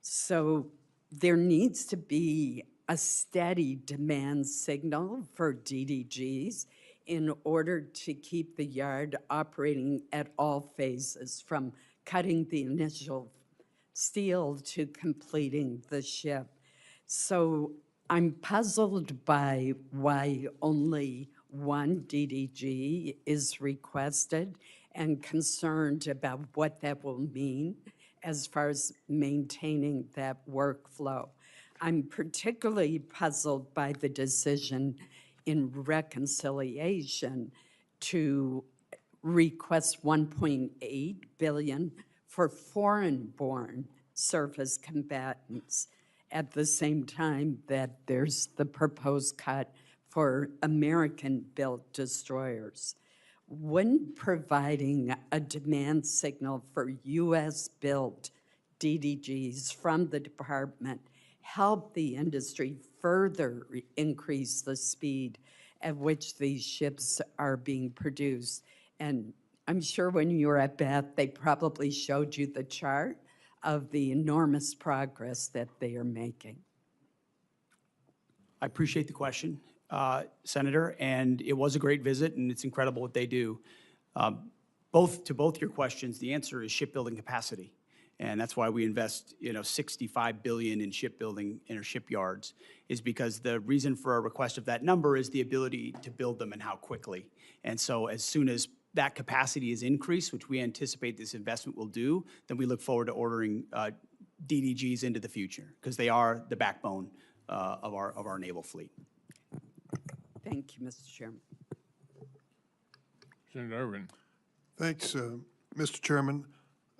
So there needs to be a steady demand signal for DDGs in order to keep the yard operating at all phases, from cutting the initial steel to completing the ship. So I'm puzzled by why only one DDG is requested and concerned about what that will mean as far as maintaining that workflow. I'm particularly puzzled by the decision in reconciliation to request $1.8 billion for foreign-born surface combatants at the same time that there's the proposed cut for American-built destroyers. Wouldn't providing a demand signal for U.S.-built DDGs from the department help the industry further increase the speed at which these ships are being produced? And I'm sure when you were at Bath, they probably showed you the chart of the enormous progress that they are making. I appreciate the question, Senator, and it was a great visit, and it's incredible what they do. To both your questions, the answer is shipbuilding capacity, and that's why we invest, $65 billion in shipbuilding in our shipyards, is because the reason for our request of that number is the ability to build them and how quickly. And so as soon as that capacity is increased, which we anticipate this investment will do, then we look forward to ordering DDGs into the future, because they are the backbone of our naval fleet. Thank you, Mr. Chairman. Senator Irvin. Thanks, Mr. Chairman.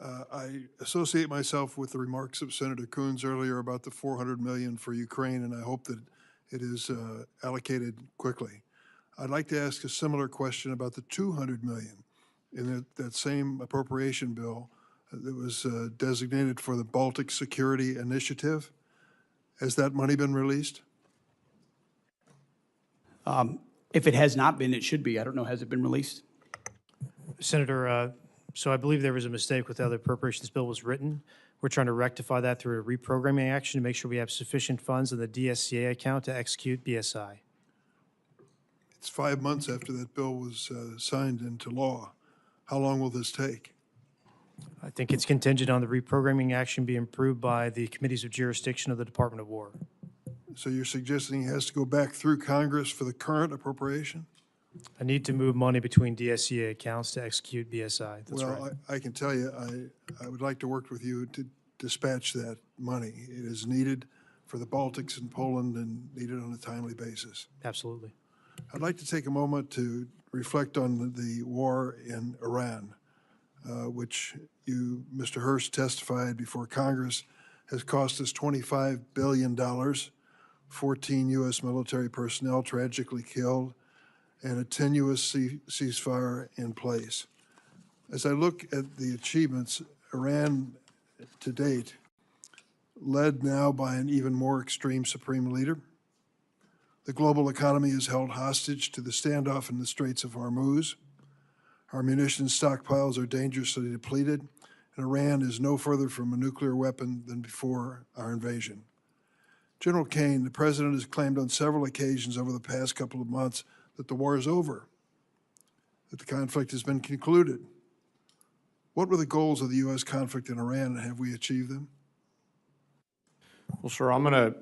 I associate myself with the remarks of Senator Coons earlier about the $400 million for Ukraine, and I hope that it is allocated quickly. I'd like to ask a similar question about the $200 million in that same appropriation bill that was designated for the Baltic Security Initiative. Has that money been released? If it has not been, it should be. I don't know, has it been released? Senator, so I believe there was a mistake with how the appropriations bill was written. We're trying to rectify that through a reprogramming action to make sure we have sufficient funds in the DSCA account to execute BSI. It's 5 months after that bill was signed into law. How long will this take? I think it's contingent on the reprogramming action being approved by the committees of jurisdiction of the Department of War. So you're suggesting it has to go back through Congress for the current appropriation? I need to move money between DSCA accounts to execute BSI. That's right. Well, I can tell you, I would like to work with you to dispatch that money. It is needed for the Baltics and Poland and needed on a timely basis. Absolutely. I'd like to take a moment to reflect on the war in Iran, which you, Mr. Hurst, testified before Congress, has cost us $25 billion 14 U.S. military personnel tragically killed, and a tenuous ceasefire in place. As I look at the achievements, Iran to date, led now by an even more extreme supreme leader, the global economy is held hostage to the standoff in the Straits of Hormuz. Our munitions stockpiles are dangerously depleted, and Iran is no further from a nuclear weapon than before our invasion. General Caine, the President has claimed on several occasions over the past couple of months that the war is over, that the conflict has been concluded. What were the goals of the U.S. conflict in Iran, and have we achieved them? Well, sir, I'm going to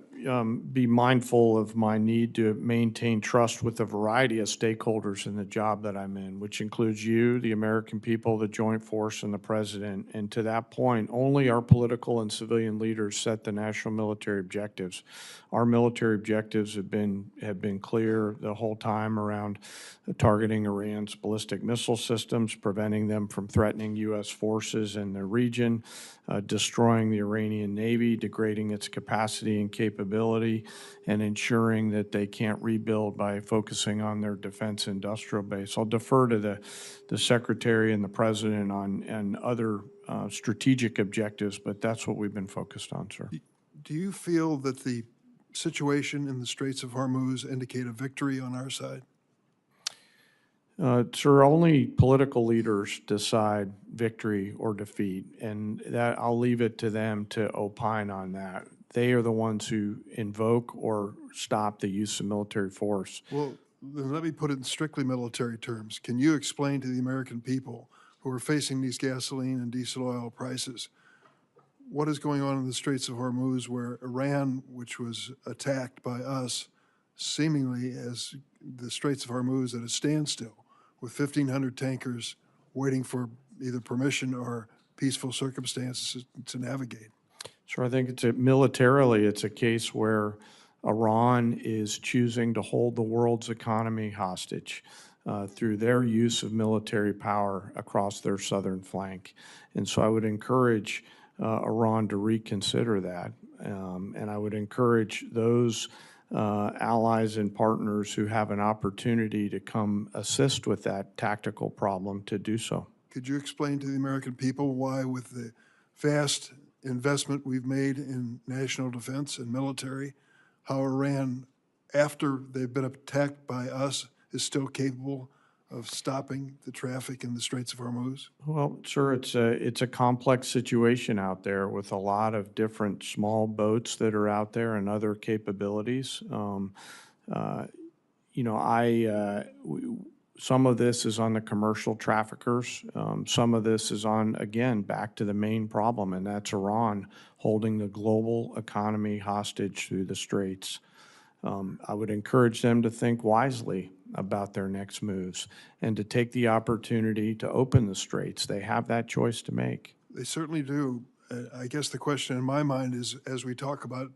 be mindful of my need to maintain trust with a variety of stakeholders in the job that I'm in, which includes you, the American people, the Joint Force, and the President. And to that point, only our political and civilian leaders set the national military objectives. Our military objectives have been clear the whole time around targeting Iran's ballistic missile systems, preventing them from threatening U.S. forces in the region, destroying the Iranian Navy, degrading its capacity and capability, and ensuring that they can't rebuild by focusing on their defense industrial base. I'll defer to the Secretary and the President on other strategic objectives, but that's what we've been focused on, sir. Do you feel that the situation in the Straits of Hormuz indicate a victory on our side? Sir, only political leaders decide victory or defeat, and that I'll leave it to them to opine on that. They are the ones who invoke or stop the use of military force. Well, then let me put it in strictly military terms. Can you explain to the American people who are facing these gasoline and diesel oil prices what is going on in the Straits of Hormuz, where Iran, which was attacked by us, seemingly as the Straits of Hormuz at a standstill, with 1,500 tankers waiting for either permission or peaceful circumstances to navigate? So I think militarily, it's a case where Iran is choosing to hold the world's economy hostage through their use of military power across their southern flank. And so I would encourage Iran to reconsider that. And I would encourage those allies and partners who have an opportunity to come assist with that tactical problem to do so. Could you explain to the American people why, with the vast investment we've made in national defense and military, how Iran, after they've been attacked by us, is still capable of stopping the traffic in the Straits of Hormuz? Well, sir, it's a complex situation out there with a lot of different small boats that are out there and other capabilities. Some of this is on the commercial traffickers. Some of this is on, again, back to the main problem, and that's Iran holding the global economy hostage through the Straits. I would encourage them to think wisely about their next moves and to take the opportunity to open the Straits. They have that choice to make. They certainly do. I guess the question in my mind is, as we talk about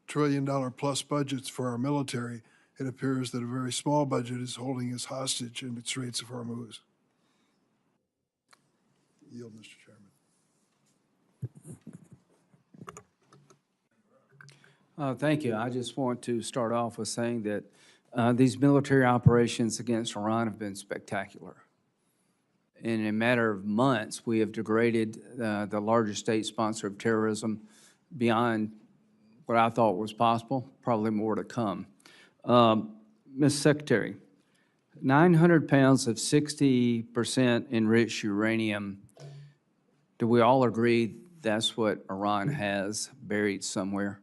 trillion-dollar-plus budgets for our military, it appears that a very small budget is holding us hostage in the Straits of Hormuz. Yield, Mr. Chairman. Thank you. I just want to start off with saying that these military operations against Iran have been spectacular. In a matter of months, we have degraded the largest state sponsor of terrorism beyond what I thought was possible, probably more to come. Ms. Secretary, 900 pounds of 60% enriched uranium, do we all agree that's what Iran has buried somewhere?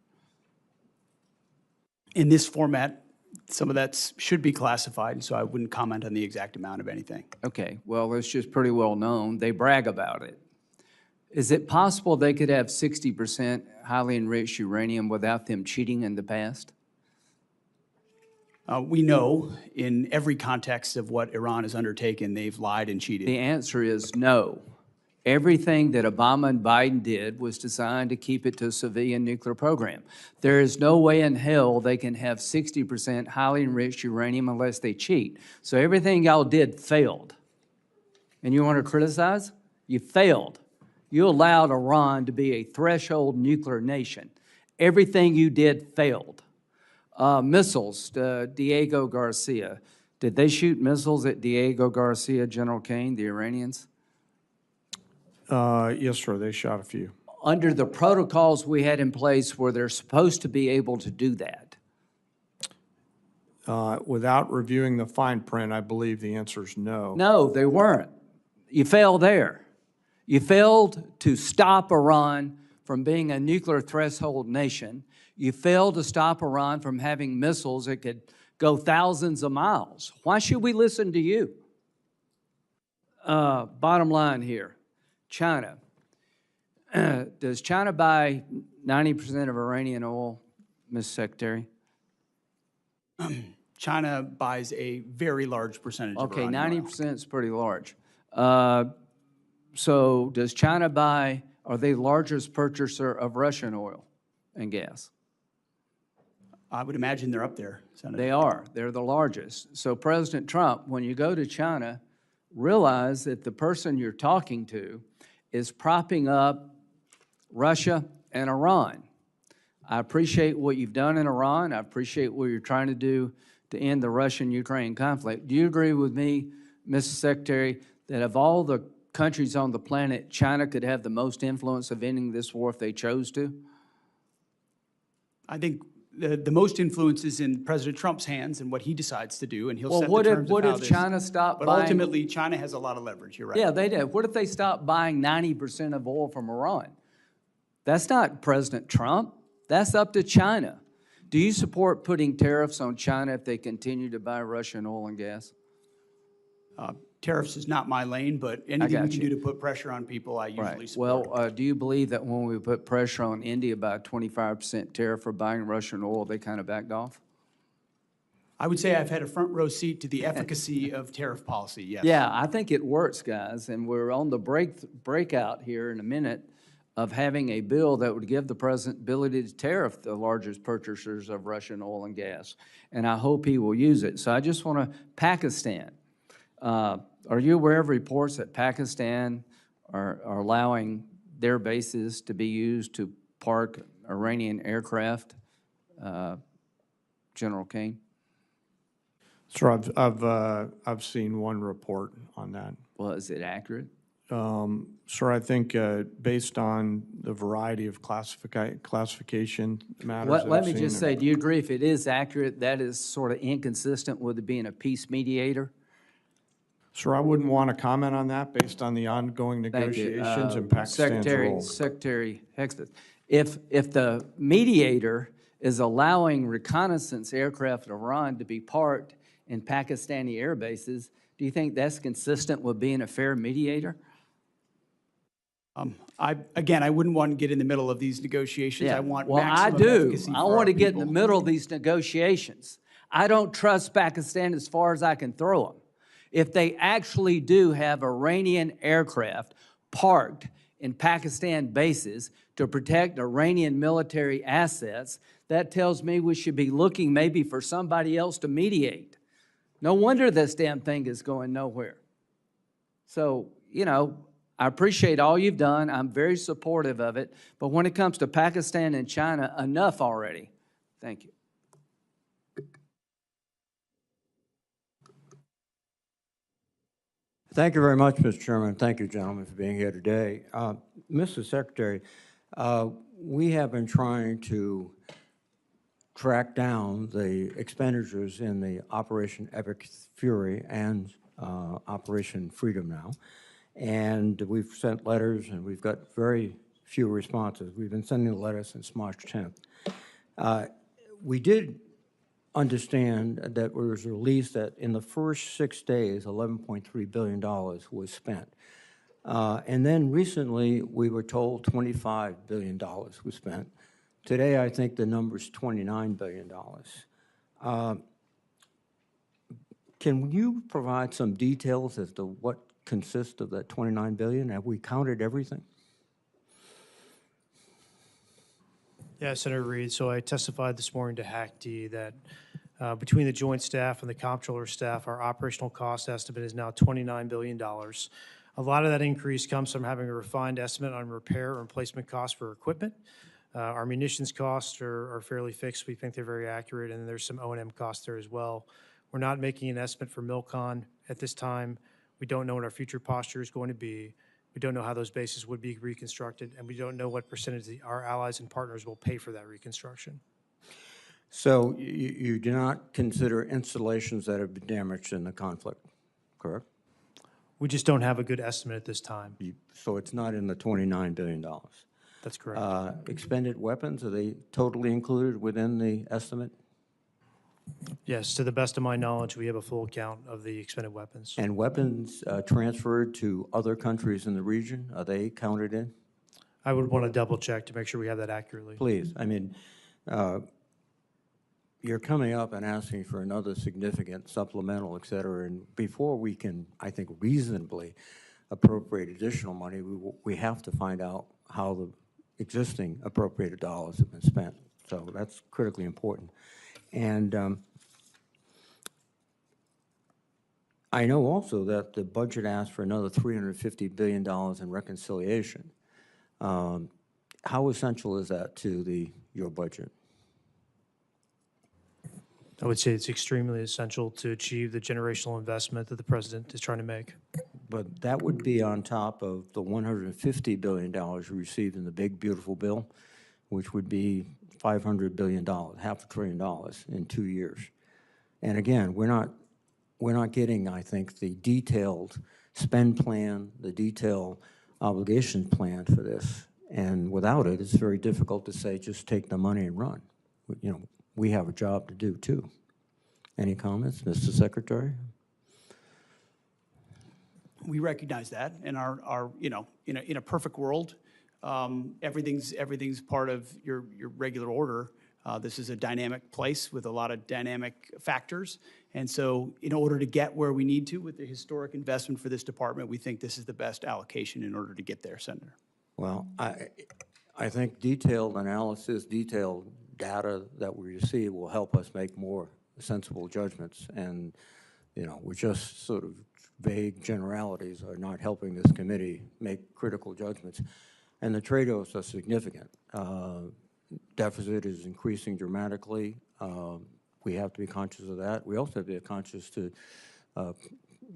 In this format, some of that should be classified, so I wouldn't comment on the exact amount of anything. Okay, well, it's just pretty well known. They brag about it. Is it possible they could have 60% highly enriched uranium without them cheating in the past? We know in every context of what Iran has undertaken, they've lied and cheated. The answer is no. Everything that Obama and Biden did was designed to keep it to a civilian nuclear program. There is no way in hell they can have 60% highly enriched uranium unless they cheat. So everything y'all did failed. And you want to criticize? You failed. You allowed Iran to be a threshold nuclear nation. Everything you did failed. Missiles, Diego Garcia. Did they shoot missiles at Diego Garcia, General Caine, the Iranians? Yes, sir, they shot a few. Under the protocols we had in place, were they supposed to be able to do that? Without reviewing the fine print, I believe the answer is no. No, they weren't. You failed there. You failed to stop Iran from being a nuclear threshold nation. You failed to stop Iran from having missiles that could go thousands of miles. Why should we listen to you? Bottom line here, China. Does China buy 90% of Iranian oil, Ms. Secretary? China buys a very large percentage of Okay, Iranian oil. 90% is pretty large. So does China buy, are they the largest purchaser of Russian oil and gas? I would imagine they're up there, Senator. They are. They're the largest. So President Trump, when you go to China, realize that the person you're talking to is propping up Russia and Iran. I appreciate what you've done in Iran. I appreciate what you're trying to do to end the Russian-Ukraine conflict. Do you agree with me, Mr. Secretary, that of all the countries on the planet, China could have the most influence of ending this war if they chose to? I think the most influence is in President Trump's hands and what he decides to do, and he'll Well, set what the if- terms what of how if this. China stopped But buying- ultimately, China has a lot of leverage, you're right. Yeah, they did. What if they stopped buying 90% of oil from Iran? That's not President Trump. That's up to China. Do you support putting tariffs on China if they continue to buy Russian oil and gas? Tariffs is not my lane, but anything we got can you. do to put pressure on people, I usually Right. support. Well, do you believe that when we put pressure on India by a 25% tariff for buying Russian oil, they kind of backed off? I would say I've had a front row seat to the efficacy of tariff policy, yes. Yeah, I think it works, guys, and we're on the breakout here in a minute of having a bill that would give the president ability to tariff the largest purchasers of Russian oil and gas, and I hope he will use it. So I just want to, Pakistan. Are you aware of reports that Pakistan are allowing their bases to be used to park Iranian aircraft, General Caine? Sir, I've seen one report on that. Well, is it accurate? Sir, I think based on the variety of classification matters that Let I've me seen, just say, do you agree if it is accurate, that is sort of inconsistent with it being a peace mediator? Sir, I wouldn't want to comment on that based on the ongoing Thank you. negotiations and Pakistan's role. Secretary Hegseth, if the mediator is allowing reconnaissance aircraft in Iran to be parked in Pakistani air bases, do you think that's consistent with being a fair mediator? Again, I wouldn't want to get in the middle of these negotiations. I want Well, I maximum do. efficacy I for want our to get in the people. middle of these negotiations. I don't trust Pakistan as far as I can throw them. If they actually do have Iranian aircraft parked in Pakistan bases to protect Iranian military assets, that tells me we should be looking maybe for somebody else to mediate. No wonder this damn thing is going nowhere. So, you know, I appreciate all you've done. I'm very supportive of it. But when it comes to Pakistan and China, enough already. Thank you. Thank you very much, Mr. Chairman. Thank you, gentlemen, for being here today. Mr. Secretary, we have been trying to track down the expenditures in the Operation Epic Fury and Operation Freedom now. And we've sent letters, and we've got very few responses. We've been sending letters since March 10th. We did understand that there was a release that in the first 6 days, $11.3 billion was spent. And then recently, we were told $25 billion was spent. Today, I think the number is $29 billion. Can you provide some details as to what consists of that $29 billion? Have we counted everything? Yeah, Senator Reed, so I testified this morning to HACD that between the Joint Staff and the Comptroller staff, our operational cost estimate is now $29 billion. A lot of that increase comes from having a refined estimate on repair and replacement costs for equipment. Our munitions costs are fairly fixed. We think they're very accurate, and there's some O&M costs there as well. We're not making an estimate for MILCON at this time. We don't know what our future posture is going to be. We don't know how those bases would be reconstructed, and we don't know what percentage our allies and partners will pay for that reconstruction. So you do not consider installations that have been damaged in the conflict, correct? We just don't have a good estimate at this time. So it's not in the $29 billion. That's correct. Expended weapons, are they totally included within the estimate? Yes, to the best of my knowledge, we have a full count of the expended weapons. And weapons transferred to other countries in the region, are they counted in? I would want to double check to make sure we have that accurately. Please, I mean, you're coming up and asking for another significant supplemental, et cetera, and before we can, I think, reasonably appropriate additional money, we have to find out how the existing appropriated dollars have been spent. So that's critically important. And I know also that the budget asked for another $350 billion in reconciliation. How essential is that to your budget? I would say it's extremely essential to achieve the generational investment that the president is trying to make. But that would be on top of the $150 billion we received in the big, beautiful bill, which would be $500 billion, half $1 trillion in 2 years. And again, we're not getting, I think, the detailed spend plan, the detailed obligation plan for this. And without it, it's very difficult to say, just take the money and run. You know, we have a job to do too. Any comments, Mr. Secretary? We recognize that, and our you know, in a perfect world, everything's part of your regular order. This is a dynamic place with a lot of dynamic factors, and so in order to get where we need to with the historic investment for this department, we think this is the best allocation in order to get there, Senator. Well, I think detailed analysis, detailed data that we receive will help us make more sensible judgments. And, you know, we're just sort of vague generalities are not helping this committee make critical judgments. And the trade-offs are significant. Deficit is increasing dramatically. We have to be conscious of that. We also have to be conscious to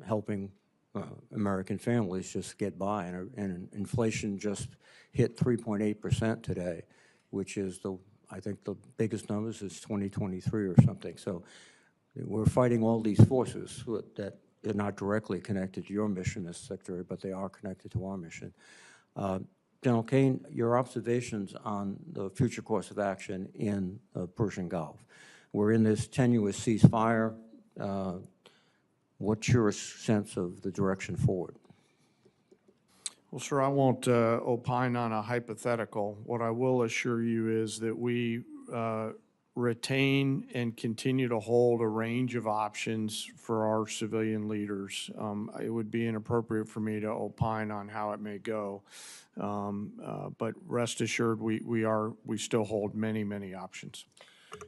helping American families just get by. And inflation just hit 3.8% today, which is I think the biggest numbers is 2023 or something. So we're fighting all these forces that are not directly connected to your mission, Mr. Secretary, but they are connected to our mission. General Caine, your observations on the future course of action in the Persian Gulf. We're in this tenuous ceasefire. What's your sense of the direction forward? Well, sir, I won't opine on a hypothetical. What I will assure you is that we retain and continue to hold a range of options for our civilian leaders. It would be inappropriate for me to opine on how it may go, but rest assured we still hold many, many options.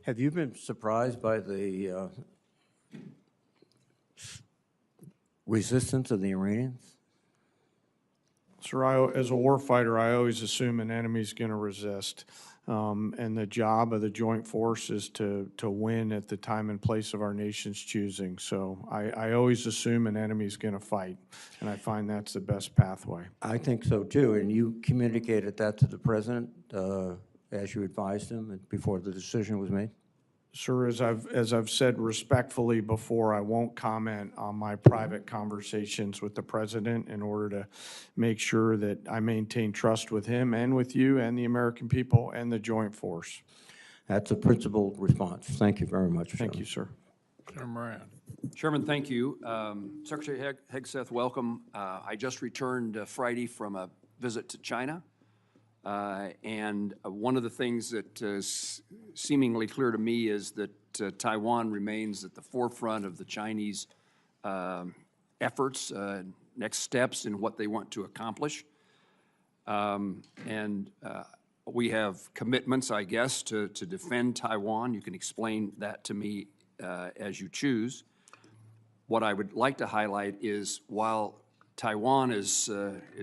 Have you been surprised by the resistance of the Iranians? Sir, as a warfighter, I always assume an enemy's going to resist. And the job of the joint force is to win at the time and place of our nation's choosing. So I always assume an enemy's going to fight, and I find that's the best pathway. I think so too, and you communicated that to the president as you advised him before the decision was made? Sir, as I've said respectfully before, I won't comment on my private conversations with the president in order to make sure that I maintain trust with him and with you and the American people and the joint force. That's a principled response. Thank you very much. Thank you, sir. Senator Moran. Chairman, thank you. Secretary Hegseth, welcome. I just returned Friday from a visit to China. And one of the things that is seemingly clear to me is that Taiwan remains at the forefront of the Chinese efforts, next steps in what they want to accomplish. We have commitments, I guess, to defend Taiwan. You can explain that to me as you choose. What I would like to highlight is while Taiwan is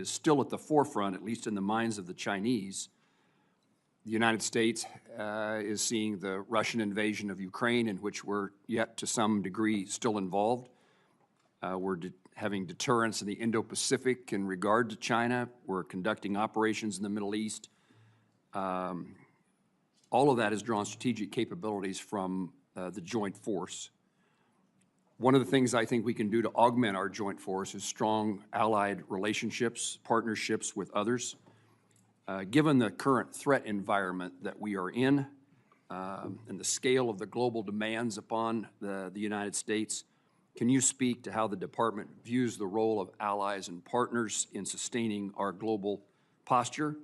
still at the forefront, at least in the minds of the Chinese, The United States is seeing the Russian invasion of Ukraine, in which we're yet to some degree still involved. We're having deterrence in the Indo-Pacific in regard to China. We're conducting operations in the Middle East. All of that has drawn strategic capabilities from the joint force. One of the things I think we can do to augment our joint force is strong allied relationships, partnerships with others. Given the current threat environment that we are in and the scale of the global demands upon the United States, can you speak to how the department views the role of allies and partners in sustaining our global posture?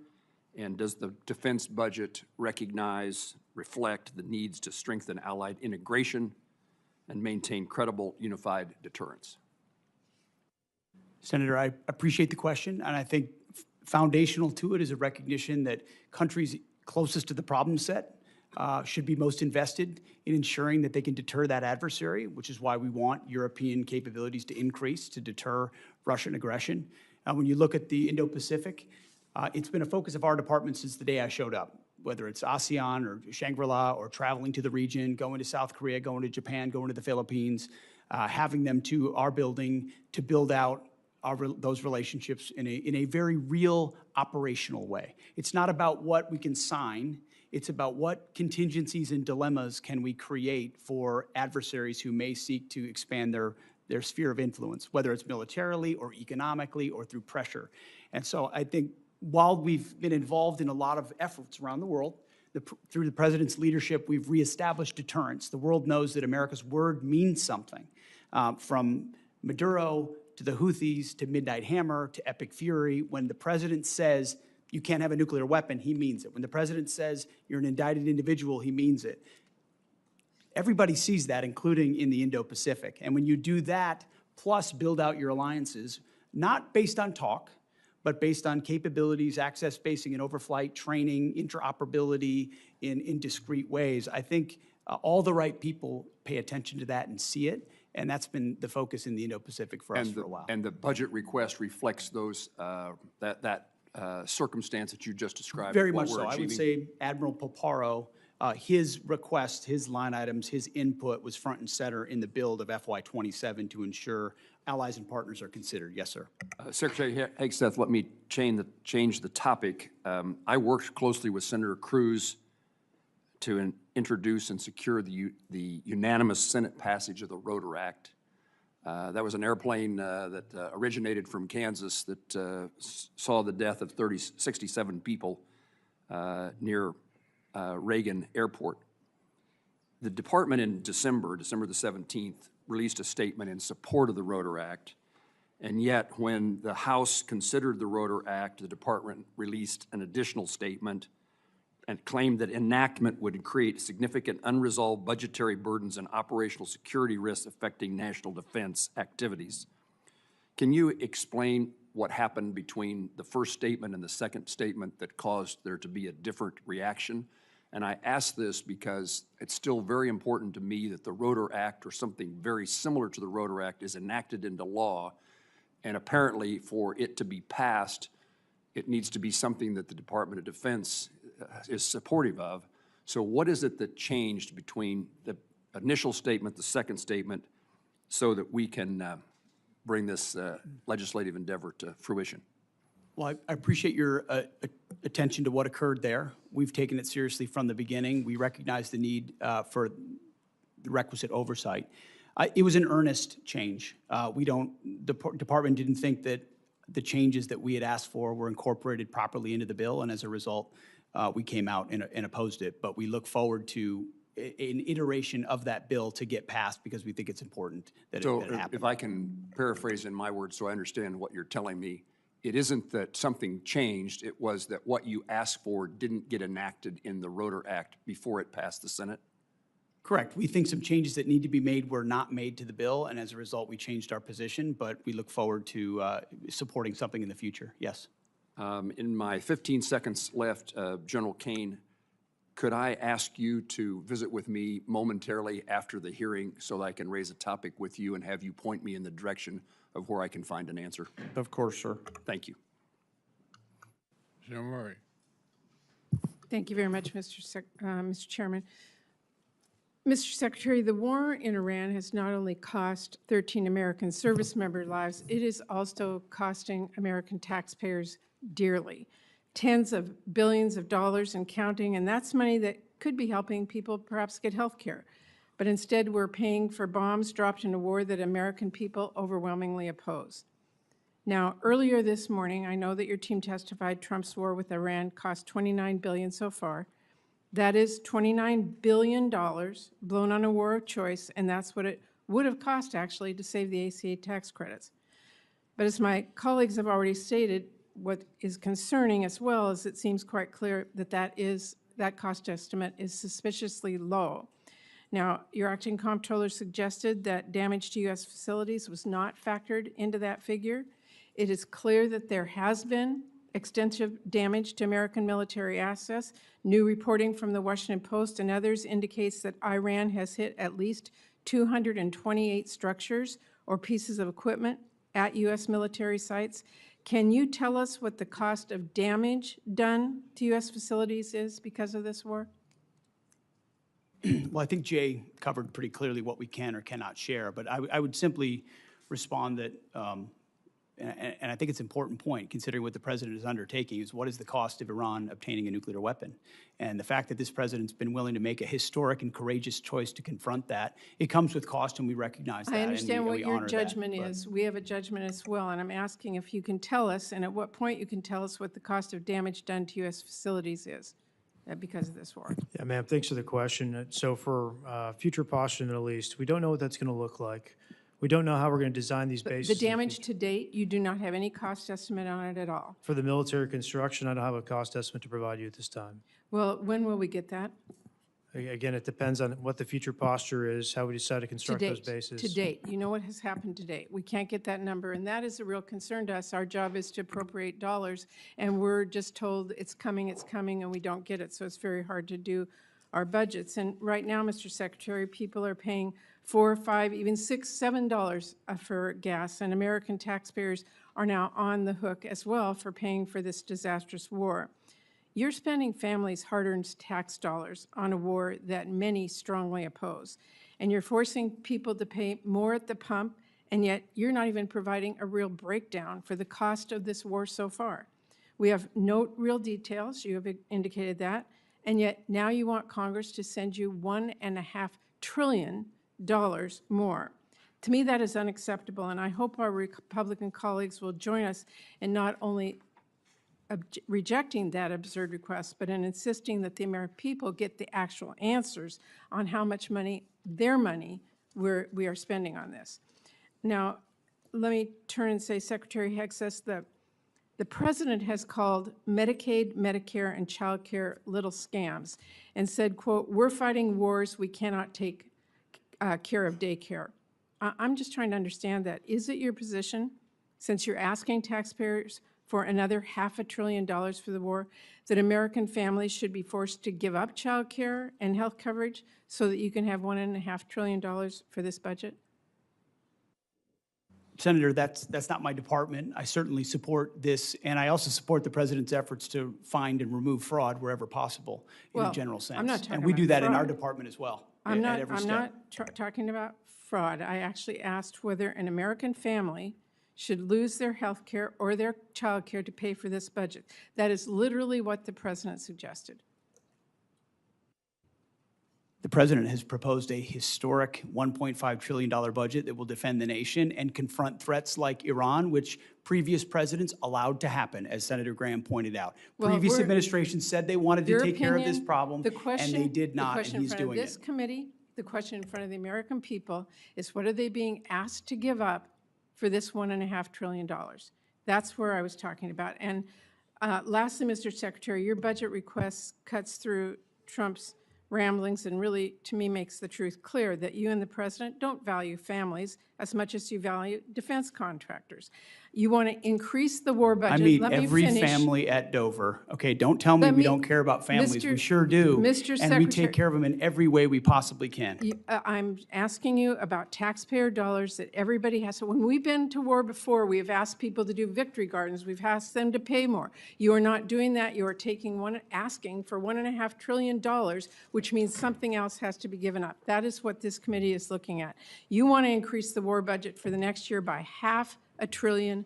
And does the defense budget recognize, reflect the needs to strengthen allied integration and maintain credible unified deterrence? Senator, I appreciate the question, and I think foundational to it is a recognition that countries closest to the problem set should be most invested in ensuring that they can deter that adversary, which is why we want European capabilities to increase to deter Russian aggression. When you look at the Indo-Pacific, it's been a focus of our department since the day I showed up, whether it's ASEAN or Shangri-La or traveling to the region, going to South Korea, going to Japan, going to the Philippines, having them to our building to build out those relationships in a very real operational way. It's not about what we can sign. It's about what contingencies and dilemmas can we create for adversaries who may seek to expand their sphere of influence, whether it's militarily or economically or through pressure. And so I think while we've been involved in a lot of efforts around the world, through the president's leadership, we've reestablished deterrence. The world knows that America's word means something, from Maduro to the Houthis to Midnight Hammer to Epic Fury. When the president says you can't have a nuclear weapon, he means it. When the president says you're an indicted individual, he means it. Everybody sees that, including in the Indo-Pacific. And when you do that, plus build out your alliances, not based on talk, but based on capabilities, access spacing and overflight, training, interoperability in discrete ways, I think all the right people pay attention to that and see it. And that's been the focus in the Indo-Pacific for us for a while. And the budget request reflects those circumstance that you just described. Very much so. I would say Admiral Poparo, his request, his line items, his input was front and center in the build of FY27 to ensure allies and partners are considered. Yes, sir. Secretary Hegseth, let me change the topic. I worked closely with Senator Cruz to introduce and secure the unanimous Senate passage of the Rotor Act. That was an airplane that originated from Kansas that saw the death of 67 people near Reagan Airport. The department in December the 17th, released a statement in support of the Rotor Act, and yet when the House considered the Rotor Act, the department released an additional statement and claimed that enactment would create significant unresolved budgetary burdens and operational security risks affecting national defense activities. Can you explain what happened between the first statement and the second statement that caused there to be a different reaction? And I ask this because it's still very important to me that the Rotor Act or something very similar to the Rotor Act is enacted into law, and apparently for it to be passed, it needs to be something that the Department of Defense is supportive of. So what is it that changed between the initial statement, the second statement, so that we can bring this legislative endeavor to fruition? Well, I appreciate your attention to what occurred there. We've taken it seriously from the beginning. We recognize the need for the requisite oversight. It was an earnest change. The department didn't think that the changes that we had asked for were incorporated properly into the bill, and as a result, we came out and opposed it. But we look forward to an iteration of that bill to get passed because we think it's important that it happen. If I can paraphrase in my words so I understand what you're telling me, it isn't that something changed, it was that what you asked for didn't get enacted in the Rotor Act before it passed the Senate? Correct. We think some changes that need to be made were not made to the bill, and as a result, we changed our position, but we look forward to supporting something in the future. Yes. In my 15 seconds left, General Caine, could I ask you to visit with me momentarily after the hearing so that I can raise a topic with you and have you point me in the direction of where I can find an answer? Of course, sir. Thank you. Senator Murray. Thank you very much, Mr. Chairman. Mr. Secretary, the war in Iran has not only cost 13 American service member lives, it is also costing American taxpayers dearly. Tens of billions of dollars and counting, and that's money that could be helping people perhaps get health care. But instead, we're paying for bombs dropped in a war that American people overwhelmingly oppose. Now, earlier this morning, I know that your team testified Trump's war with Iran cost $29 billion so far. That is $29 billion blown on a war of choice, and that's what it would have cost, actually, to save the ACA tax credits. But as my colleagues have already stated, what is concerning as well is it seems quite clear that that cost estimate is suspiciously low. Now, your acting comptroller suggested that damage to U.S. facilities was not factored into that figure. It is clear that there has been extensive damage to American military assets. New reporting from the Washington Post and others indicates that Iran has hit at least 228 structures or pieces of equipment at U.S. military sites. Can you tell us what the cost of damage done to U.S. facilities is because of this war? Well, I think Jay covered pretty clearly what we can or cannot share, but I would simply respond that, and I think it's an important point, considering what the president is undertaking, is what is the cost of Iran obtaining a nuclear weapon? And the fact that this president's been willing to make a historic and courageous choice to confront that, it comes with cost, and we recognize that. I understand and what we your honor judgment that, is. We have a judgment as well, and I'm asking if you can tell us, and at what point you can tell us what the cost of damage done to U.S. facilities is because of this war. Yeah, ma'am, thanks for the question. So for future posture in the Middle East, we don't know what that's going to look like. We don't know how we're going to design these bases. The damage to date, you do not have any cost estimate on it at all. For the military construction, I don't have a cost estimate to provide you at this time. Well, when will we get that? Again, it depends on what the future posture is, how we decide to construct those bases. To date, you know what has happened to date. We can't get that number, and that is a real concern to us. Our job is to appropriate dollars, and we're just told it's coming, and we don't get it, so it's very hard to do our budgets. And right now, Mr. Secretary, people are paying $4, $5, even $6, $7 for gas, and American taxpayers are now on the hook as well for paying for this disastrous war. You're spending families' hard-earned tax dollars on a war that many strongly oppose, and you're forcing people to pay more at the pump, and yet you're not even providing a real breakdown for the cost of this war so far. We have no real details, you have indicated that, and yet now you want Congress to send you $1.5 trillion more. To me, that is unacceptable, and I hope our Republican colleagues will join us in not only rejecting that absurd request, but in insisting that the American people get the actual answers on how much money, their money, we are spending on this. Now, let me turn and say, Secretary Hegseth, the president has called Medicaid, Medicare, and child care little scams and said, quote, "We're fighting wars, we cannot take care of daycare." I'm just trying to understand that. Is it your position, since you're asking taxpayers for another $500 billion for the war, that American families should be forced to give up child care and health coverage so that you can have $1.5 trillion for this budget? Senator, that's not my department. I certainly support this, and I also support the president's efforts to find and remove fraud wherever possible in a general sense. I'm not talking and we do about that in our fraud. department as well. I'm at every step. not talking about fraud. I actually asked whether an American family should lose their health care or their child care to pay for this budget. That is literally what the president suggested. The president has proposed a historic $1.5 trillion budget that will defend the nation and confront threats like Iran, which previous presidents allowed to happen, as Senator Graham pointed out. Well, previous administrations said they wanted to take care of this problem, the question, and they did not, and he's doing this it. Committee, the question in front of the American people is, what are they being asked to give up for this $1.5 trillion? That's where I was talking about. And lastly, Mr. Secretary, your budget request cuts through Trump's ramblings and really, to me, makes the truth clear that you and the president don't value families as much as you value defense contractors. You want to increase the war I budget. meet Let me every finish. family at Dover. Okay, don't tell me Let we me- don't care about families. We Mr. sure do. Mr. And we Secretary- take care of them in every way we possibly can. I'm asking you about taxpayer dollars that everybody has. So when we've been to war before, we have asked people to do victory gardens. We've asked them to pay more. You are not doing that. You are asking for $1.5 trillion, which means something else has to be given up. That is what this committee is looking at. You want to increase the war budget for the next year by $500 billion.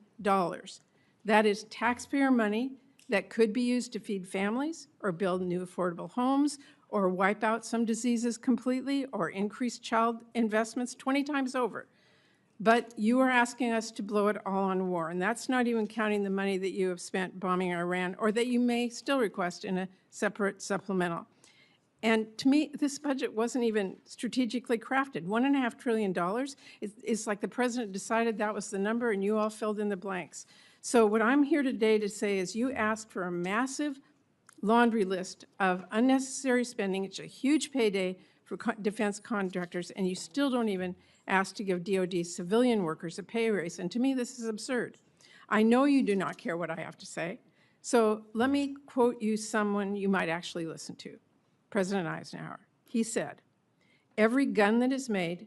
That is taxpayer money that could be used to feed families or build new affordable homes or wipe out some diseases completely or increase child investments 20 times over. But you are asking us to blow it all on war, and that's not even counting the money that you have spent bombing Iran or that you may still request in a separate supplemental. And to me, this budget wasn't even strategically crafted. $1.5 trillion is like the president decided that was the number and you all filled in the blanks. So what I'm here today to say is you asked for a massive laundry list of unnecessary spending. It's a huge payday for defense contractors, and you still don't even ask to give DOD civilian workers a pay raise. And to me, this is absurd. I know you do not care what I have to say. So let me quote you someone you might actually listen to, President Eisenhower. He said, "Every gun that is made,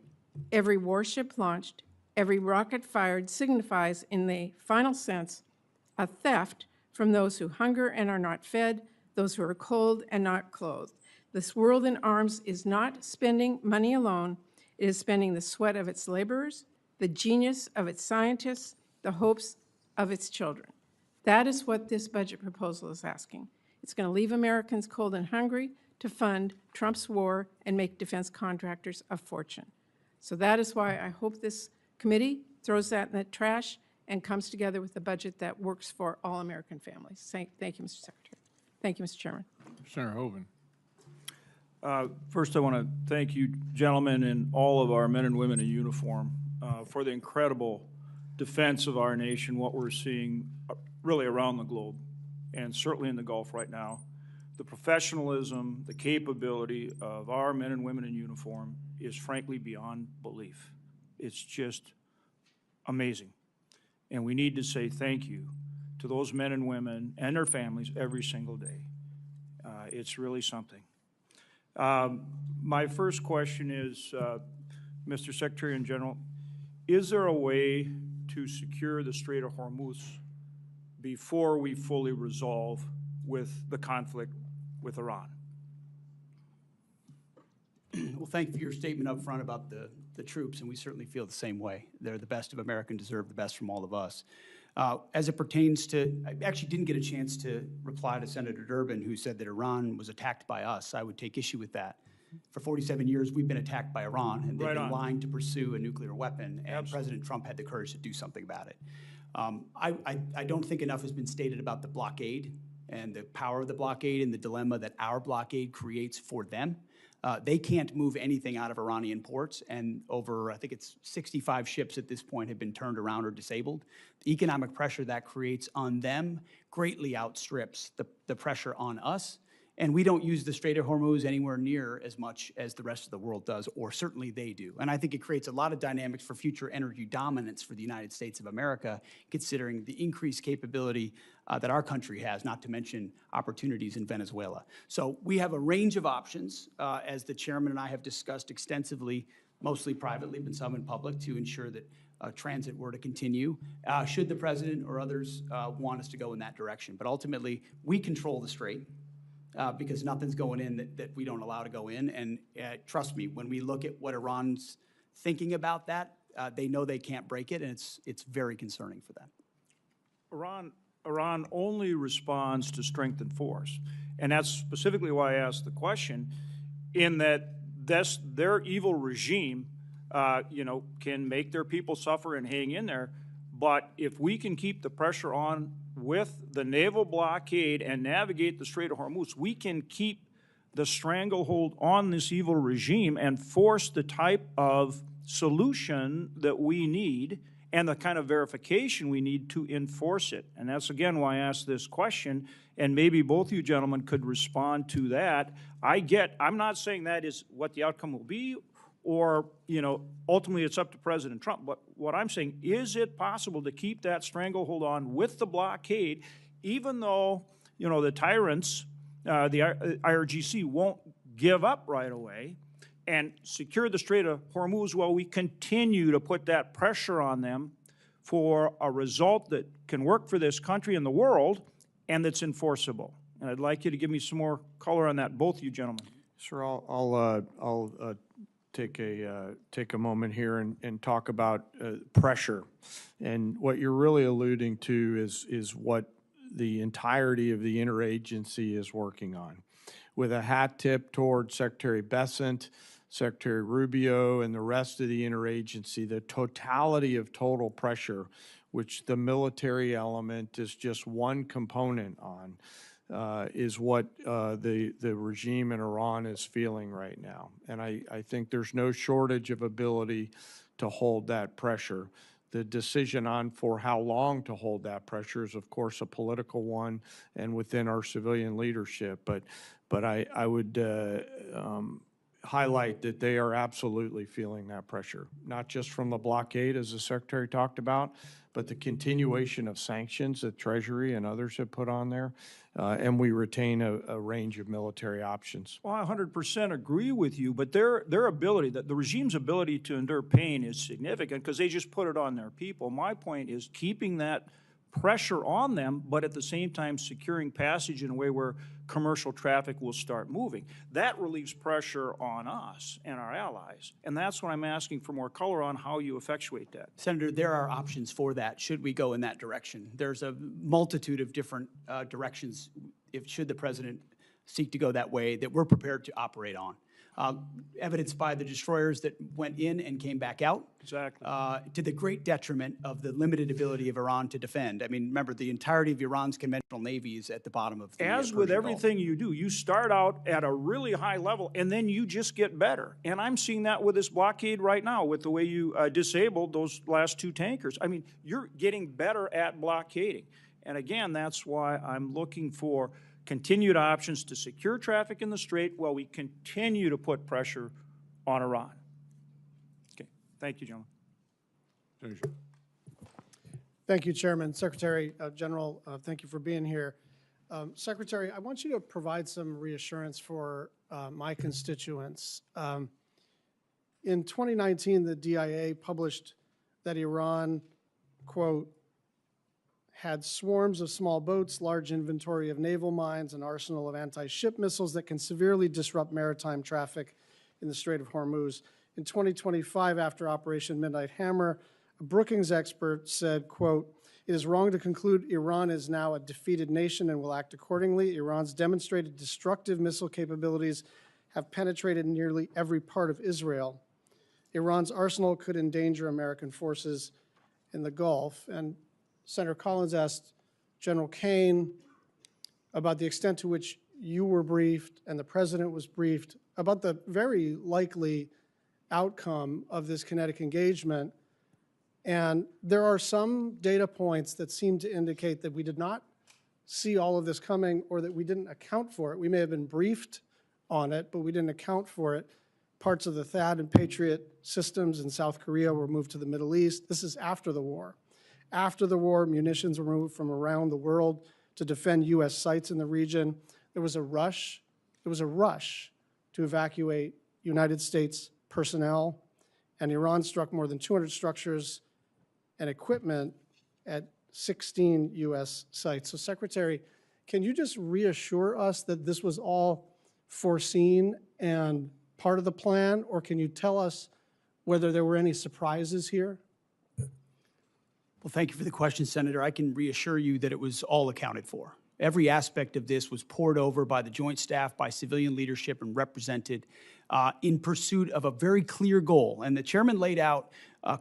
every warship launched, every rocket fired signifies, in the final sense, a theft from those who hunger and are not fed, those who are cold and not clothed. This world in arms is not spending money alone. It is spending the sweat of its laborers, the genius of its scientists, the hopes of its children." That is what this budget proposal is asking. It's going to leave Americans cold and hungry to fund Trump's war and make defense contractors a fortune. So that is why I hope this committee throws that in the trash and comes together with a budget that works for all American families. Thank you, Mr. Secretary. Thank you, Mr. Chairman. Senator Hoeven. First, I want to thank you, gentlemen, and all of our men and women in uniform for the incredible defense of our nation, what we're seeing really around the globe, and certainly in the Gulf right now. The professionalism, the capability of our men and women in uniform is frankly beyond belief. It's just amazing. And we need to say thank you to those men and women and their families every single day. It's really something. My first question is, Mr. Secretary in General, is there a way to secure the Strait of Hormuz before we fully resolve with the conflict with Iran? Well, thank you for your statement up front about the troops, and we certainly feel the same way. They're the best of America and deserve the best from all of us. As it pertains to, I actually didn't get a chance to reply to Senator Durbin, who said that Iran was attacked by us. I would take issue with that. For 47 years, we've been attacked by Iran, and they've been lying to pursue a nuclear weapon, and President Trump had the courage to do something about it. I don't think enough has been stated about the blockade and the power of the blockade and the dilemma that our blockade creates for them. They can't move anything out of Iranian ports, and over, I think it's 65 ships at this point have been turned around or disabled. The economic pressure that creates on them greatly outstrips the pressure on us, and we don't use the Strait of Hormuz anywhere near as much as the rest of the world does, or certainly they do. And I think it creates a lot of dynamics for future energy dominance for the United States of America, considering the increased capability that our country has, not to mention opportunities in Venezuela. So we have a range of options, as the chairman and I have discussed extensively, mostly privately, but some in public, to ensure that transit were to continue, should the president or others want us to go in that direction. But ultimately, we control the strait. Because nothing's going in that we don't allow to go in. And trust me, when we look at what Iran's thinking about that, they know they can't break it, and it's very concerning for them. Iran only responds to strength and force. And that's specifically why I asked the question, in that their evil regime can make their people suffer and hang in there. But if we can keep the pressure on with the naval blockade and navigate the Strait of Hormuz, we can keep the stranglehold on this evil regime and force the type of solution that we need and the kind of verification we need to enforce it. And that's, again, why I asked this question, and maybe both you gentlemen could respond to that. I'm not saying that is what the outcome will be or, ultimately it's up to President Trump. But what I'm saying, is it possible to keep that stranglehold on with the blockade, even though, the tyrants, the IRGC won't give up right away, and secure the Strait of Hormuz while we continue to put that pressure on them for a result that can work for this country and the world and that's enforceable? And I'd like you to give me some more color on that, both of you gentlemen. Sure, I'll take a moment here and talk about pressure. And what you're really alluding to is what the entirety of the interagency is working on, with a hat tip toward Secretary Bessent, Secretary Rubio, and the rest of the interagency. The totality of total pressure, which the military element is just one component on, is what the regime in Iran is feeling right now. And I think there's no shortage of ability to hold that pressure. The decision on for how long to hold that pressure is, of course, a political one and within our civilian leadership. But I would highlight that they are absolutely feeling that pressure, not just from the blockade, as the Secretary talked about, but the continuation of sanctions that Treasury and others have put on there, and we retain a range of military options. Well, I 100% agree with you, but their ability, the regime's ability to endure pain is significant because they just put it on their people. My point is keeping that pressure on them, but at the same time securing passage in a way where commercial traffic will start moving. That relieves pressure on us and our allies, and that's what I'm asking for more color on how you effectuate that. Senator, there are options for that, should we go in that direction. There's a multitude of different directions, should the president seek to go that way, that we're prepared to operate on. Evidenced by the destroyers that went in and came back out. Exactly. To the great detriment of the limited ability of Iran to defend. I mean, remember, the entirety of Iran's conventional navy is at the bottom of the As with Persian everything you do, you start out at a really high level, and then you just get better. And I'm seeing that with this blockade right now, with the way you disabled those last two tankers. I mean, you're getting better at blockading. And again, that's why I'm looking for continued options to secure traffic in the Strait while we continue to put pressure on Iran. Okay, thank you, gentlemen. Thank you, Chairman. Secretary General, thank you for being here. Secretary, I want you to provide some reassurance for my constituents. In 2019, the DIA published that Iran, quote, had swarms of small boats, large inventory of naval mines, an arsenal of anti-ship missiles that can severely disrupt maritime traffic in the Strait of Hormuz. In 2025, after Operation Midnight Hammer, a Brookings expert said, quote, "It is wrong to conclude Iran is now a defeated nation and will act accordingly. Iran's demonstrated destructive missile capabilities have penetrated nearly every part of Israel. Iran's arsenal could endanger American forces in the Gulf." And Senator Collins asked General Caine about the extent to which you were briefed and the president was briefed about the very likely outcome of this kinetic engagement. And there are some data points that seem to indicate that we did not see all of this coming, or that we didn't account for it. We may have been briefed on it, but we didn't account for it. Parts of the THAAD and Patriot systems in South Korea were moved to the Middle East. This is after the war. After the war, munitions were moved from around the world to defend U.S. sites in the region. There was a rush to evacuate United States personnel, and Iran struck more than 200 structures and equipment at 16 U.S. sites. So, Secretary, can you just reassure us that this was all foreseen and part of the plan, or can you tell us whether there were any surprises here? Well, thank you for the question, Senator. I can reassure you that it was all accounted for. Every aspect of this was poured over by the Joint Staff, by civilian leadership, and represented in pursuit of a very clear goal. And the chairman laid out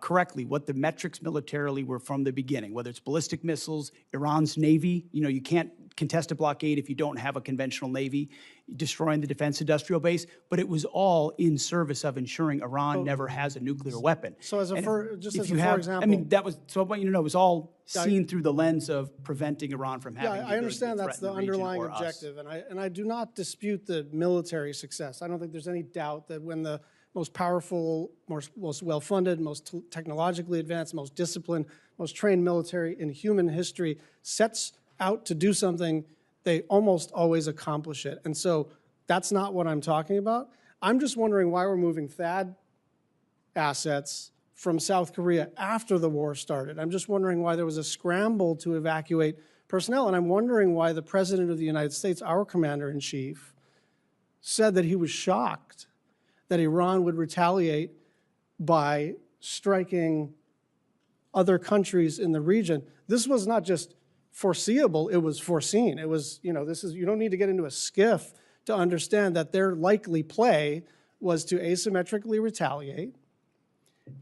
correctly what the metrics militarily were from the beginning, whether it's ballistic missiles, Iran's navy. You know, you can't contest a blockade if you don't have a conventional navy, destroying the defense industrial base. But it was all in service of ensuring Iran never has a nuclear weapon. So as a for example, I mean, that was, so I want you to know, it was all seen through the lens of preventing Iran from having. Yeah, I understand that's the underlying objective, and I do not dispute the military success. I don't think there's any doubt that when the most powerful, most well-funded, most technologically advanced, most disciplined, most trained military in human history sets out to do something, they almost always accomplish it. And so that's not what I'm talking about. I'm just wondering why we're moving THAAD assets from South Korea after the war started. I'm just wondering why there was a scramble to evacuate personnel, and I'm wondering why the President of the United States, our Commander-in-Chief, said that he was shocked that Iran would retaliate by striking other countries in the region. This was not just foreseeable, it was foreseen. It was, you don't need to get into a skiff to understand that their likely play was to asymmetrically retaliate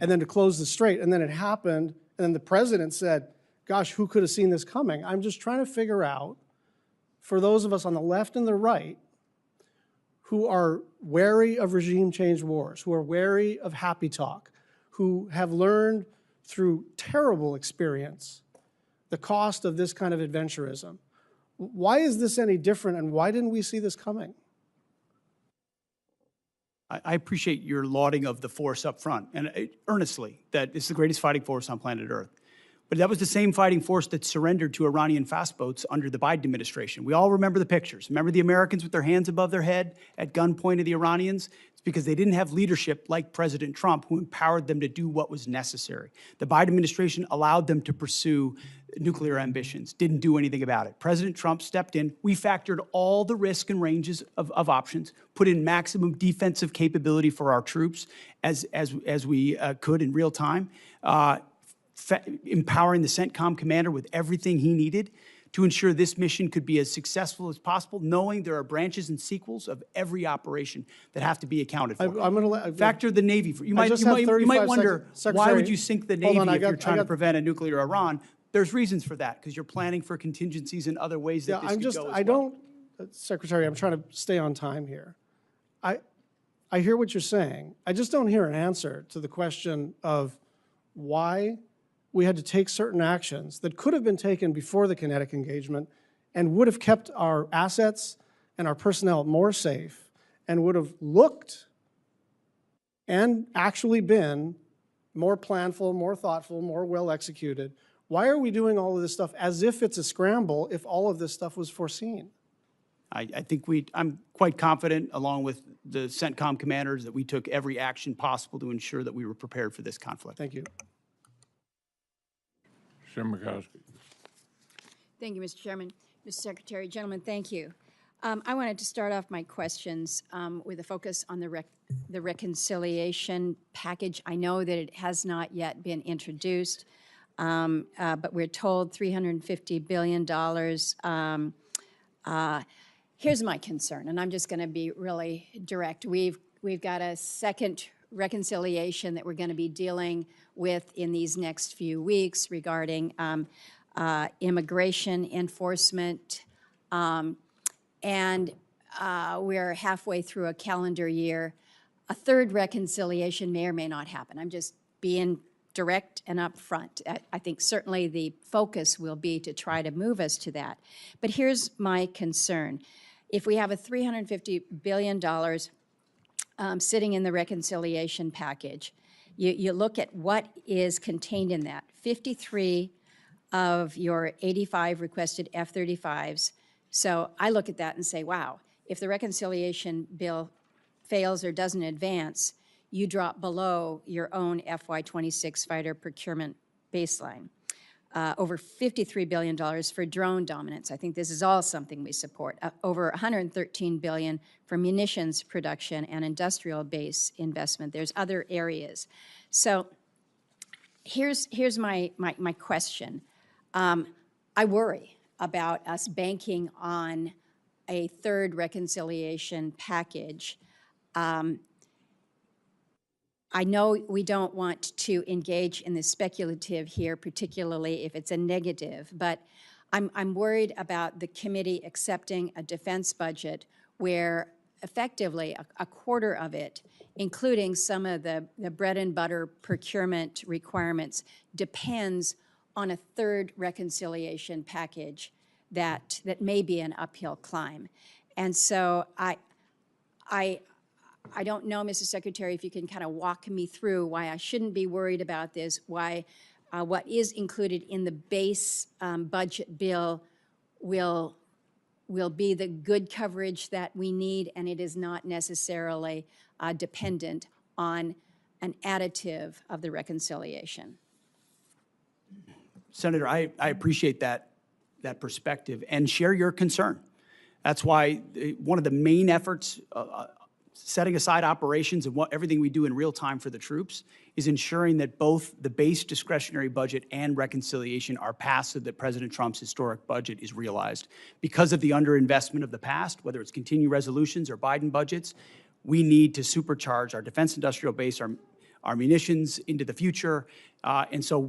and then to close the strait. And then it happened, and then the president said, gosh, who could have seen this coming? I'm just trying to figure out, for those of us on the left and the right who are wary of regime change wars, who are wary of happy talk, who have learned through terrible experience the cost of this kind of adventurism. Why is this any different, and why didn't we see this coming? I appreciate your lauding of the force up front, and earnestly, that it's the greatest fighting force on planet Earth. But that was the same fighting force that surrendered to Iranian fast boats under the Biden administration. We all remember the pictures. Remember the Americans with their hands above their head at gunpoint of the Iranians? It's because they didn't have leadership like President Trump, who empowered them to do what was necessary. The Biden administration allowed them to pursue nuclear ambitions, didn't do anything about it. President Trump stepped in. We factored all the risk and ranges of options, put in maximum defensive capability for our troops as we could in real time, empowering the CENTCOM commander with everything he needed to ensure this mission could be as successful as possible, knowing there are branches and sequels of every operation that have to be accounted for. I'm going to factor the Navy. You might wonder, why would you sink the Navy if you're trying to prevent a nuclear Iran? There's reasons for that, because you're planning for contingencies in other ways that this could go as well. Secretary, I'm trying to stay on time here. I hear what you're saying. I just don't hear an answer to the question of why we had to take certain actions that could have been taken before the kinetic engagement and would have kept our assets and our personnel more safe and would have looked and actually been more planful, more thoughtful, more well executed. Why are we doing all of this stuff as if it's a scramble if all of this stuff was foreseen? I think I'm quite confident, along with the CENTCOM commanders, that we took every action possible to ensure that we were prepared for this conflict. Thank you. Senator Murkowski. Thank you, Mr. Chairman. Mr. Secretary, gentlemen, thank you. I wanted to start off my questions with a focus on the reconciliation package. I know that it has not yet been introduced, but we're told $350 billion. Here's my concern, and I'm just going to be really direct. We've got a second reconciliation that we're going to be dealing with in these next few weeks regarding immigration enforcement, and we're halfway through a calendar year. A third reconciliation may or may not happen. I'm just being direct and upfront. I think certainly the focus will be to try to move us to that. But here's my concern. If we have a $350 billion sitting in the reconciliation package, you look at what is contained in that. 53 of your 85 requested F-35s. So I look at that and say, wow, if the reconciliation bill fails or doesn't advance, you drop below your own FY26 fighter procurement baseline. Over $53 billion for drone dominance. I think this is all something we support. Over $113 billion for munitions production and industrial base investment. There's other areas. So here's my question. I worry about us banking on a third reconciliation package. I know we don't want to engage in the speculative here, particularly if it's a negative, but I'm worried about the committee accepting a defense budget where effectively a quarter of it, including some of the bread and butter procurement requirements, depends on a third reconciliation package that may be an uphill climb. And so I don't know, Mr. Secretary, if you can kind of walk me through why I shouldn't be worried about this, why what is included in the base budget bill will be the good coverage that we need, and it is not necessarily dependent on an additive of the reconciliation. Senator, I appreciate that perspective and share your concern. That's why one of the main efforts, setting aside operations and everything we do in real time for the troops, is ensuring that both the base discretionary budget and reconciliation are passed so that President Trump's historic budget is realized. Because of the underinvestment of the past, whether it's continuing resolutions or Biden budgets, we need to supercharge our defense industrial base, our munitions into the future. And so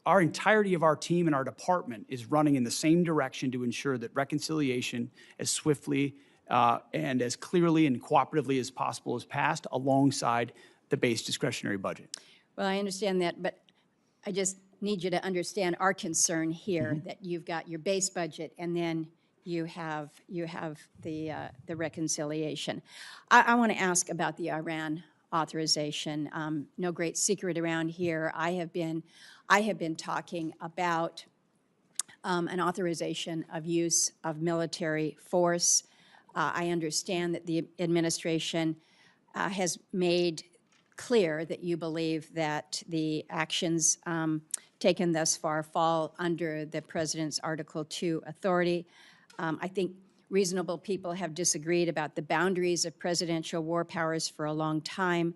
our entirety of our team and our department is running in the same direction to ensure that reconciliation as swiftly and as clearly and cooperatively as possible is passed alongside the base discretionary budget. Well, I understand that, but I just need you to understand our concern here, that you've got your base budget and then you have the reconciliation. I want to ask about the Iran authorization. No great secret around here. I have been talking about an authorization of use of military force. I understand that the administration has made clear that you believe that the actions taken thus far fall under the President's Article 2 authority. I think reasonable people have disagreed about the boundaries of presidential war powers for a long time.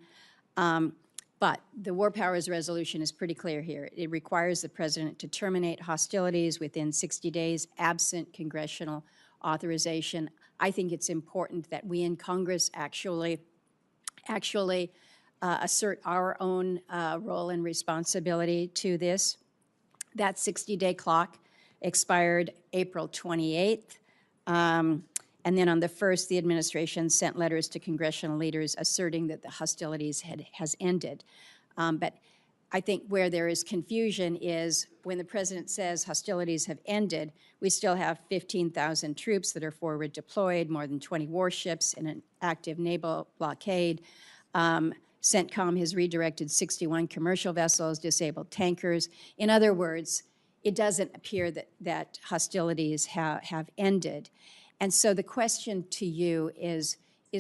But the War Powers Resolution is pretty clear here. It requires the President to terminate hostilities within 60 days, absent congressional authorization. I think it's important that we in Congress actually assert our own role and responsibility to this. That 60-day clock expired April 28th. And then on the 1st, the administration sent letters to congressional leaders asserting that the hostilities has ended. But I think where there is confusion is when the President says hostilities have ended, we still have 15,000 troops that are forward deployed, more than 20 warships in an active naval blockade. CENTCOM has redirected 61 commercial vessels, disabled tankers. In other words, it doesn't appear that hostilities have ended. And so the question to you is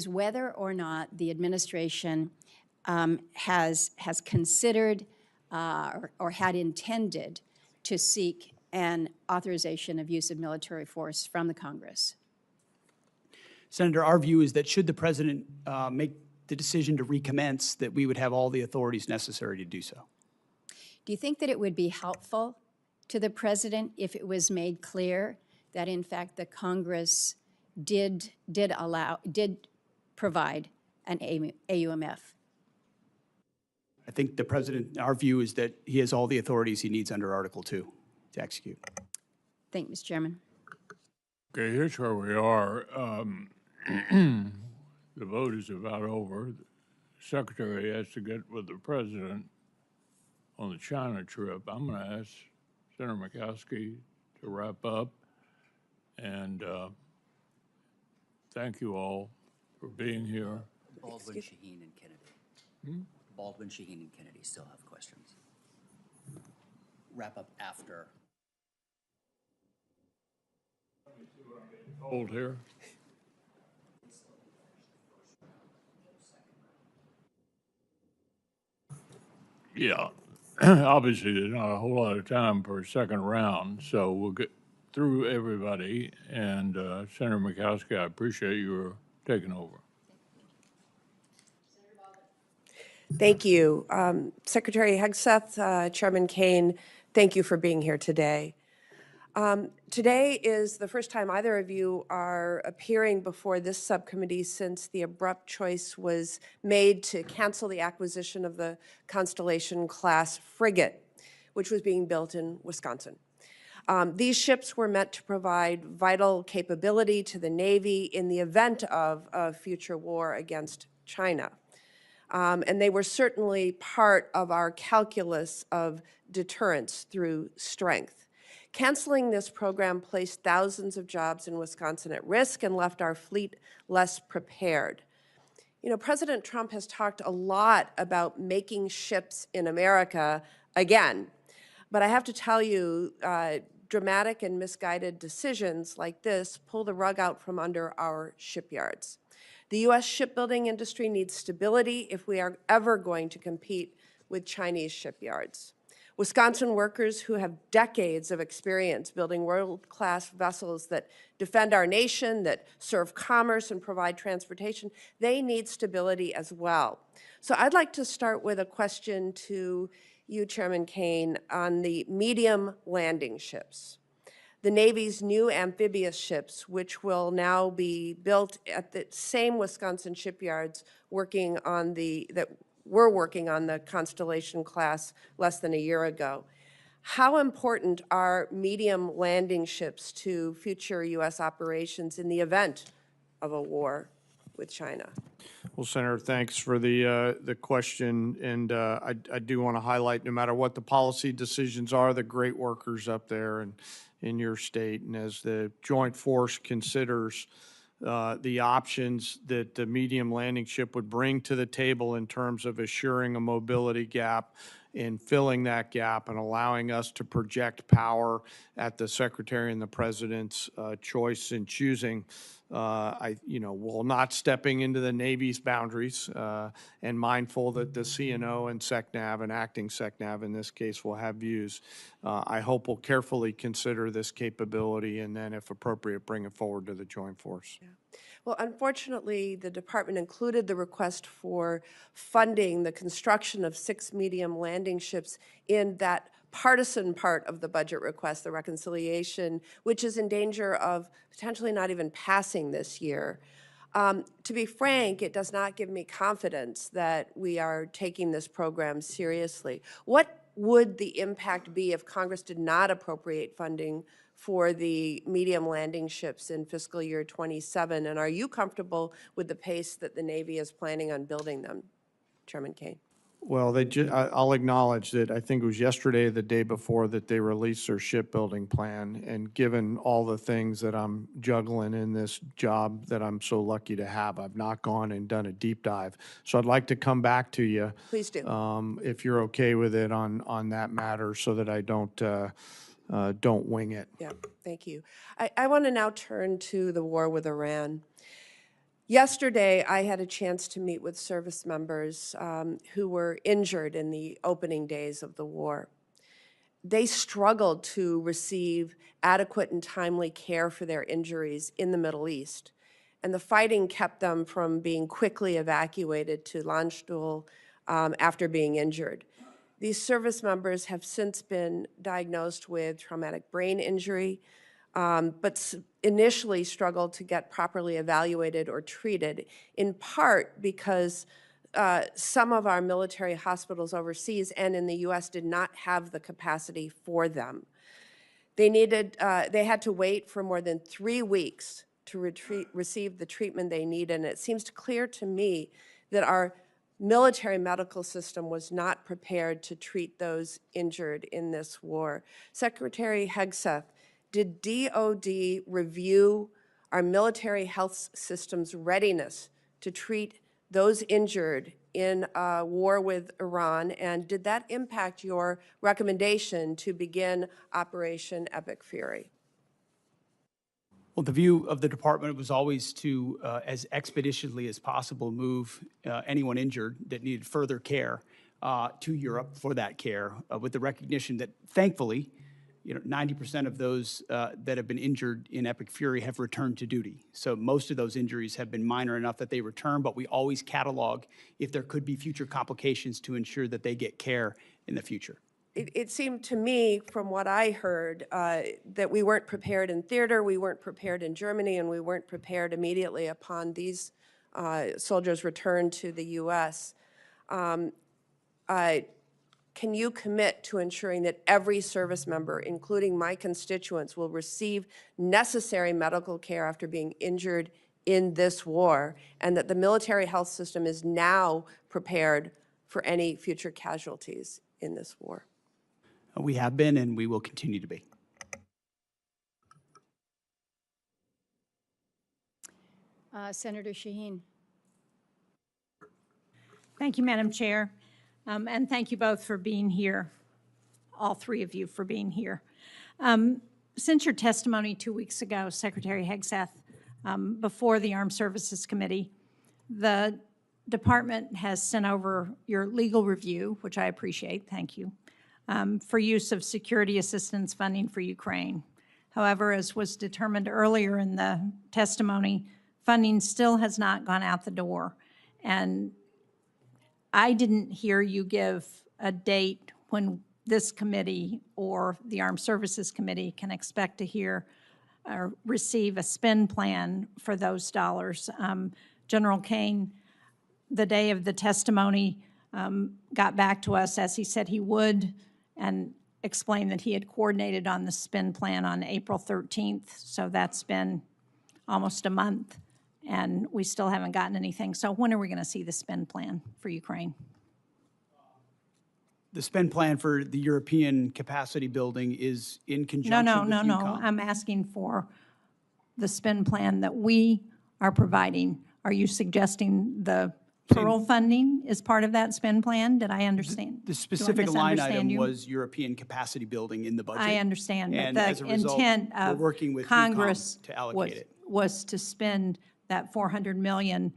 whether or not the administration has considered or had intended to seek an authorization of use of military force from the Congress. Senator, our view is that should the President make the decision to recommence, that we would have all the authorities necessary to do so. Do you think that it would be helpful to the President if it was made clear that in fact the Congress did provide an AUMF? I think the President, our view is that he has all the authorities he needs under Article 2 to execute. Thank you, Mr. Chairman. Okay, here's where we are. The vote is about over. The Secretary has to get with the President on the China trip. I'm going to ask Senator Murkowski to wrap up. And thank you all for being here. Baldwin, Shaheen, and Kennedy. Baldwin, Shaheen, and Kennedy still have questions. Wrap up after. Hold here. Yeah, obviously there's not a whole lot of time for a second round, so we'll get through everybody. And Senator Murkowski, I appreciate your taking over. Thank you. Secretary Hegseth, Chairman Caine, thank you for being here today. Today is the first time either of you are appearing before this subcommittee since the abrupt choice was made to cancel the acquisition of the Constellation-class frigate, which was being built in Wisconsin. These ships were meant to provide vital capability to the Navy in the event of a future war against China. And they were certainly part of our calculus of deterrence through strength. Canceling this program placed thousands of jobs in Wisconsin at risk and left our fleet less prepared. You know, President Trump has talked a lot about making ships in America again. But I have to tell you, dramatic and misguided decisions like this pull the rug out from under our shipyards. The U.S. shipbuilding industry needs stability if we are ever going to compete with Chinese shipyards. Wisconsin workers who have decades of experience building world-class vessels that defend our nation, that serve commerce and provide transportation, they need stability as well. So I'd like to start with a question to you, Chairman Caine, on the medium landing ships. The Navy's new amphibious ships, which will now be built at the same Wisconsin shipyards working on that were working on the Constellation class less than a year ago. How important are medium landing ships to future U.S. operations in the event of a war with China? Well, Senator, thanks for the question, and I do want to highlight, no matter what the policy decisions are, the great workers up there and in your state, and as the Joint Force considers the options that the medium landing ship would bring to the table in terms of assuring a mobility gap and filling that gap and allowing us to project power at the Secretary and the President's choice in choosing. While not stepping into the Navy's boundaries and mindful that the CNO and SECNAV and acting SECNAV in this case will have views, I hope we'll carefully consider this capability and then, if appropriate, bring it forward to the Joint Force. Yeah. Well, unfortunately, the department included the request for funding the construction of 6 medium landing ships in that partisan part of the budget request, the reconciliation, which is in danger of potentially not even passing this year. To be frank, it does not give me confidence that we are taking this program seriously. What would the impact be if Congress did not appropriate funding for the medium landing ships in fiscal year 27? And are you comfortable with the pace that the Navy is planning on building them, Chairman Caine? Well, I'll acknowledge that I think it was yesterday or the day before that they released their shipbuilding plan. And given all the things that I'm juggling in this job that I'm so lucky to have, I've not gone and done a deep dive. So I'd like to come back to you. Please do. If you're okay with it on that matter, so that I don't wing it. Yeah, thank you. I want to now turn to the war with Iran. Yesterday, I had a chance to meet with service members who were injured in the opening days of the war. They struggled to receive adequate and timely care for their injuries in the Middle East, and the fighting kept them from being quickly evacuated to Landstuhl after being injured. These service members have since been diagnosed with traumatic brain injury, but initially struggled to get properly evaluated or treated, in part because some of our military hospitals overseas and in the U.S. did not have the capacity for them. They had to wait for more than 3 weeks to receive the treatment they needed, and it seems clear to me that our military medical system was not prepared to treat those injured in this war. Secretary Hegseth, did DOD review our military health system's readiness to treat those injured in a war with Iran, and did that impact your recommendation to begin Operation Epic Fury? Well, the view of the department was always to, as expeditiously as possible, move anyone injured that needed further care to Europe for that care, with the recognition that, thankfully, 90% of those that have been injured in Epic Fury have returned to duty. So most of those injuries have been minor enough that they return, but we always catalog if there could be future complications to ensure that they get care in the future. It seemed to me, from what I heard, that we weren't prepared in theater, we weren't prepared in Germany, and we weren't prepared immediately upon these soldiers' return to the U.S. Can you commit to ensuring that every service member, including my constituents, will receive necessary medical care after being injured in this war, and that the military health system is now prepared for any future casualties in this war? We have been, and we will continue to be. Senator Shaheen. Thank you, Madam Chair. And thank you both for being here, all three of you for being here. Since your testimony 2 weeks ago, Secretary Hegseth, before the Armed Services Committee, the department has sent over your legal review, which I appreciate, thank you, for use of security assistance funding for Ukraine. However, as was determined earlier in the testimony, funding still has not gone out the door. And I didn't hear you give a date when this committee or the Armed Services Committee can expect to hear or receive a spend plan for those dollars. General Caine, the day of the testimony, got back to us as he said he would and explained that he had coordinated on the spend plan on April 13th. So that's been almost a month, and we still haven't gotten anything. So when are we going to see the spend plan for Ukraine? The spend plan for the European capacity building is in conjunction with No. UCOM. I'm asking for the spend plan that we are providing. Are you suggesting the Pearl funding is part of that spend plan? Did I understand? The specific line item you? was European capacity building in the budget. I understand, but And as a the result, intent we're of working with Congress UCOM to allocate it. was to spend that $400 million.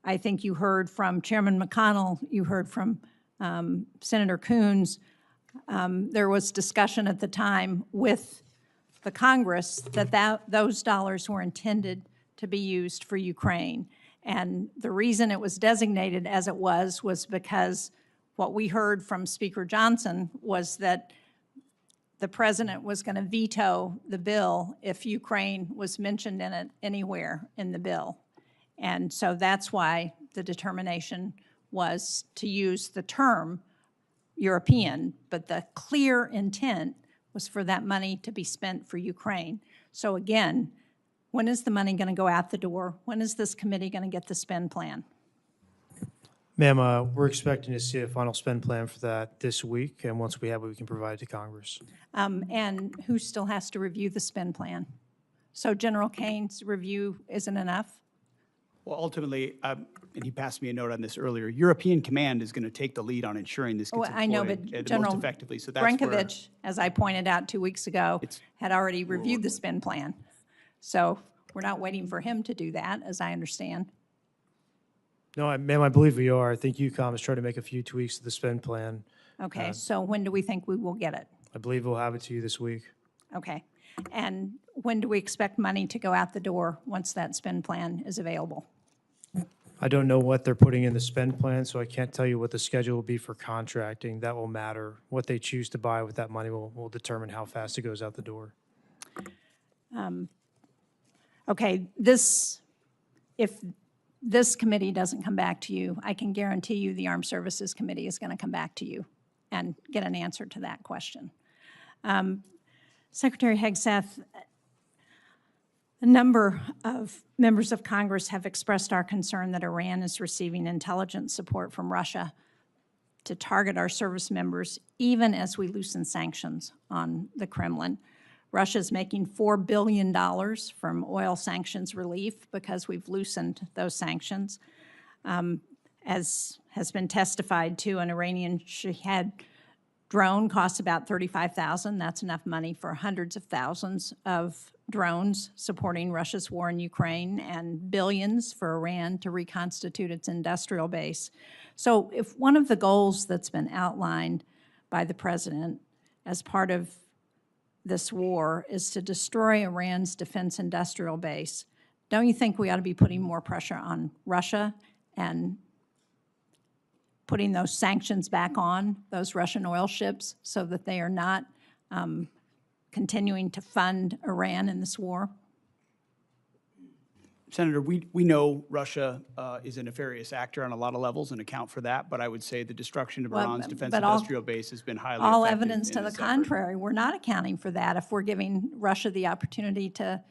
I think you heard from Chairman McConnell, you heard from Senator Coons. There was discussion at the time with the Congress that those dollars were intended to be used for Ukraine. And the reason it was designated as it was because what we heard from Speaker Johnson was that the president was going to veto the bill if Ukraine was mentioned in it anywhere in the bill. And so that's why the determination was to use the term European, but the clear intent was for that money to be spent for Ukraine. So again, when is the money going to go out the door? When is this committee going to get the spend plan? Ma'am, we're expecting to see a final spend plan for that this week, and once we have it, we can provide it to Congress. And who still has to review the spend plan? So General Caine's review isn't enough? Well, ultimately, and he passed me a note on this earlier, European Command is going to take the lead on ensuring this gets I know, deployed but most General effectively. So that's where Brankovich, as I pointed out 2 weeks ago, had already reviewed the spend plan. So we're not waiting for him to do that, as I understand. No, ma'am, I believe we are. I think UCOM is trying to make a few tweaks to the spend plan. Okay, so when do we think we will get it? I believe we'll have it to you this week. Okay. And when do we expect money to go out the door once that spend plan is available? I don't know what they're putting in the spend plan, so I can't tell you what the schedule will be for contracting. That will matter. What they choose to buy with that money will determine how fast it goes out the door. Okay, if this committee doesn't come back to you, I can guarantee you the Armed Services Committee is going to come back to you and get an answer to that question. Secretary Hegseth, a number of members of Congress have expressed our concern that Iran is receiving intelligence support from Russia to target our service members, even as we loosen sanctions on the Kremlin. Russia's making $4 billion from oil sanctions relief because we've loosened those sanctions. As has been testified to, an Iranian Shahed drone costs about $35,000. That's enough money for hundreds of thousands of drones supporting Russia's war in Ukraine, and billions for Iran to reconstitute its industrial base. So if one of the goals that's been outlined by the president as part of this war is to destroy Iran's defense industrial base, don't you think we ought to be putting more pressure on Russia and putting those sanctions back on those Russian oil ships so that they are not continuing to fund Iran in this war? Senator, we know Russia is a nefarious actor on a lot of levels and account for that, but I would say the destruction of Iran's defense industrial base has been highly effective. All evidence to in the this effort. contrary. We're not accounting for that if we're giving Russia the opportunity to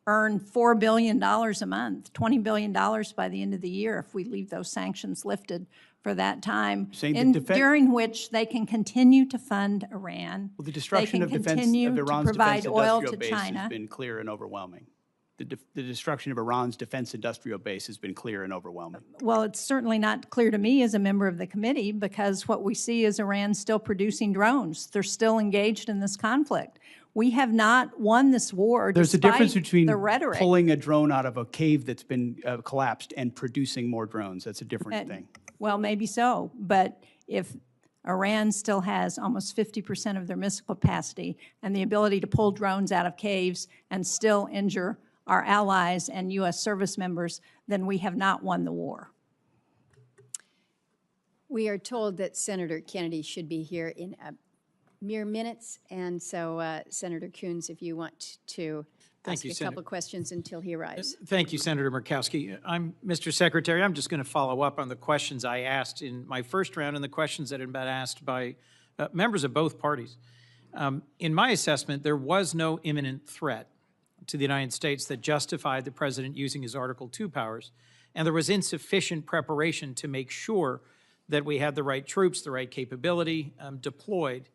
earn $4 billion a month, $20 billion by the end of the year if we leave those sanctions lifted for that time, during which they can continue to fund Iran. Well, the destruction of Iran's provide defense oil industrial to base China has been clear and overwhelming. the destruction of Iran's defense industrial base has been clear and overwhelming. Well, it's certainly not clear to me as a member of the committee, because what we see is Iran still producing drones. They're still engaged in this conflict. We have not won this war There's a difference despite between the rhetoric. pulling a drone out of a cave that's been collapsed and producing more drones. That's a different thing. Well, maybe so, but if Iran still has almost 50% of their missile capacity and the ability to pull drones out of caves and still injure our allies and U.S. service members, then we have not won the war. We are told that Senator Kennedy should be here in mere minutes, and so Senator Coons, if you want to ask a couple questions until he arrives. Thank you, Senator Murkowski. Mr. Secretary, I'm just going to follow up on the questions I asked in my first round and the questions that had been asked by members of both parties. In my assessment, there was no imminent threat to the United States that justified the president using his Article II powers, and there was insufficient preparation to make sure that we had the right troops, the right capability deployed.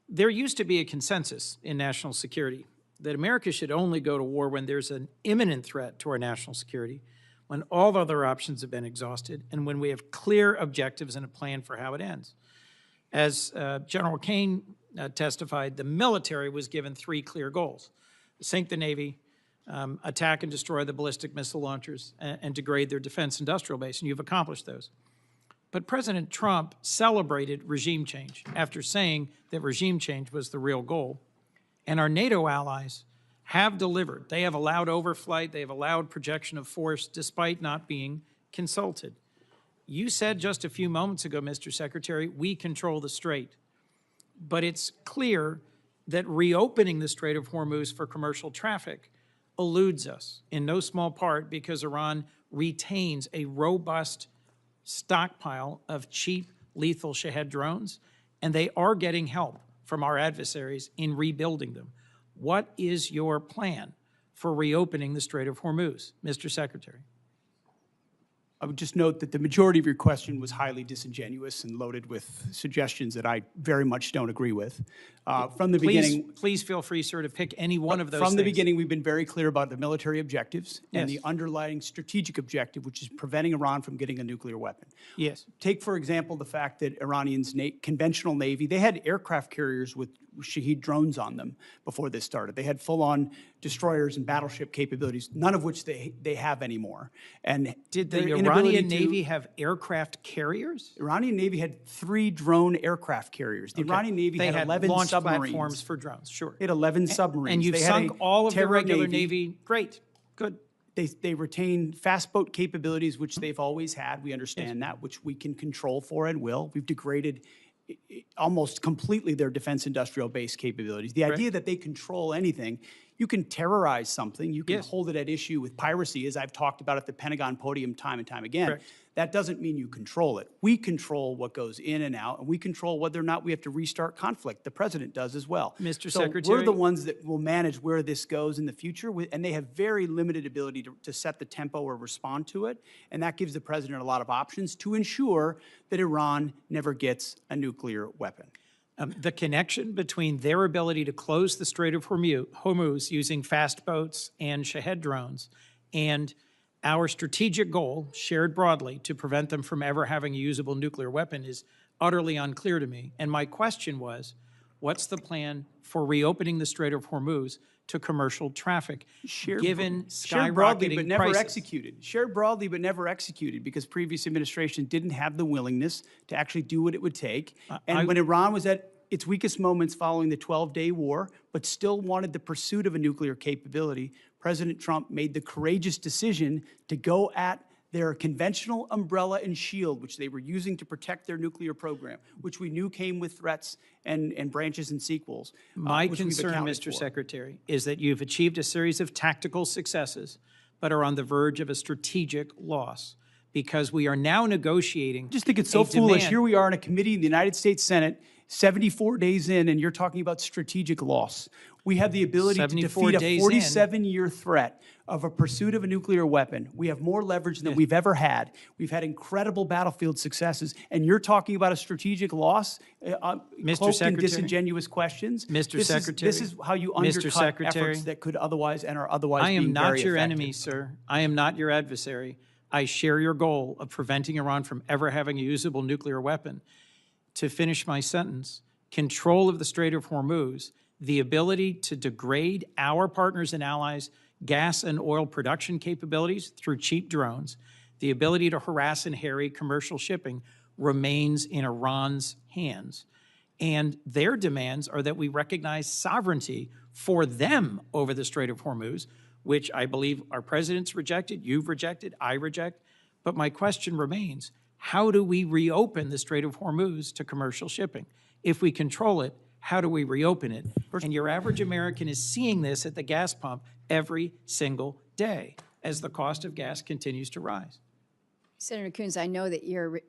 There used to be a consensus in national security that America should only go to war when there's an imminent threat to our national security, when all other options have been exhausted, and when we have clear objectives and a plan for how it ends. As General Caine testified, the military was given 3 clear goals: sink the Navy, attack and destroy the ballistic missile launchers, and degrade their defense industrial base, and you've accomplished those. But President Trump celebrated regime change after saying that regime change was the real goal. And our NATO allies have delivered. They have allowed overflight. They have allowed projection of force despite not being consulted. You said just a few moments ago, Mr. Secretary, we control the strait. But it's clear that reopening the Strait of Hormuz for commercial traffic eludes us, in no small part because Iran retains a robust stockpile of cheap, lethal Shahed drones, and they are getting help from our adversaries in rebuilding them. What is your plan for reopening the Strait of Hormuz, Mr. Secretary? I would just note that the majority of your question was highly disingenuous and loaded with suggestions that I very much don't agree with. From the beginning, please feel free, sir, to pick any one of those From the things. beginning, we've been very clear about the military objectives and Yes. the underlying strategic objective, which is preventing Iran from getting a nuclear weapon. Yes. Take, for example, the fact that Iranians' conventional Navy, they had aircraft carriers with Shahed drones on them before this started. They had full-on destroyers and battleship capabilities, none of which they have anymore. And Did the their inability Iranian to- Navy have aircraft carriers? Iranian Navy had 3 drone aircraft carriers. The Okay. Iranian Navy They had had 11 launch submarines. platforms for drones, sure. They had 11 submarines. And you've They had sunk a all of the terror regular Navy. Great, good. They retain fast boat capabilities, which they've always had. We understand that, which we can control for and will. We've degraded almost completely their defense industrial base capabilities. The idea that they control anything, you can terrorize something, you can hold it at issue with piracy, as I've talked about at the Pentagon podium time and time again. Correct. That doesn't mean you control it. We control what goes in and out, and we control whether or not we have to restart conflict. The president does as well. Mr. So Secretary. we're the ones that will manage where this goes in the future, and they have very limited ability to set the tempo or respond to it, and that gives the president a lot of options to ensure that Iran never gets a nuclear weapon. The connection between their ability to close the Strait of Hormuz using fast boats and Shahed drones and our strategic goal, shared broadly, to prevent them from ever having a usable nuclear weapon is utterly unclear to me. And my question was, what's the plan for reopening the Strait of Hormuz to commercial traffic, given Shared broadly, but skyrocketing never prices? executed. Shared broadly, but never executed, because previous administration didn't have the willingness to actually do what it would take. And when Iran was at its weakest moments following the 12-day war, but still wanted the pursuit of a nuclear capability, President Trump made the courageous decision to go at their conventional umbrella and shield, which they were using to protect their nuclear program, which we knew came with threats and branches and sequels. My which we've concern, accounted Mr. for. Secretary, is that you've achieved a series of tactical successes, but are on the verge of a strategic loss, because we are now negotiating. I just think it's so foolish. Here we are in a committee in the United States Senate 74 days in, and you're talking about strategic loss. We have the ability to 74 defeat a days in. 47-year threat of a pursuit of a nuclear weapon. We have more leverage than we've ever had. We've had incredible battlefield successes, and you're talking about a strategic loss? Mr. Cloaked in Secretary. disingenuous questions? Mr. Secretary. This is how you Mr. undercut Secretary. efforts that could otherwise and are otherwise I being am not very your effective. enemy, sir. I am not your adversary. I share your goal of preventing Iran from ever having a usable nuclear weapon. To finish my sentence, control of the Strait of Hormuz, the ability to degrade our partners and allies' gas and oil production capabilities through cheap drones, the ability to harass and harry commercial shipping remains in Iran's hands. And their demands are that we recognize sovereignty for them over the Strait of Hormuz, which I believe our president's rejected, you've rejected, I reject. But my question remains, how do we reopen the Strait of Hormuz to commercial shipping? If we control it, how do we reopen it? And your average American is seeing this at the gas pump every single day as the cost of gas continues to rise. Senator Coons, I know that your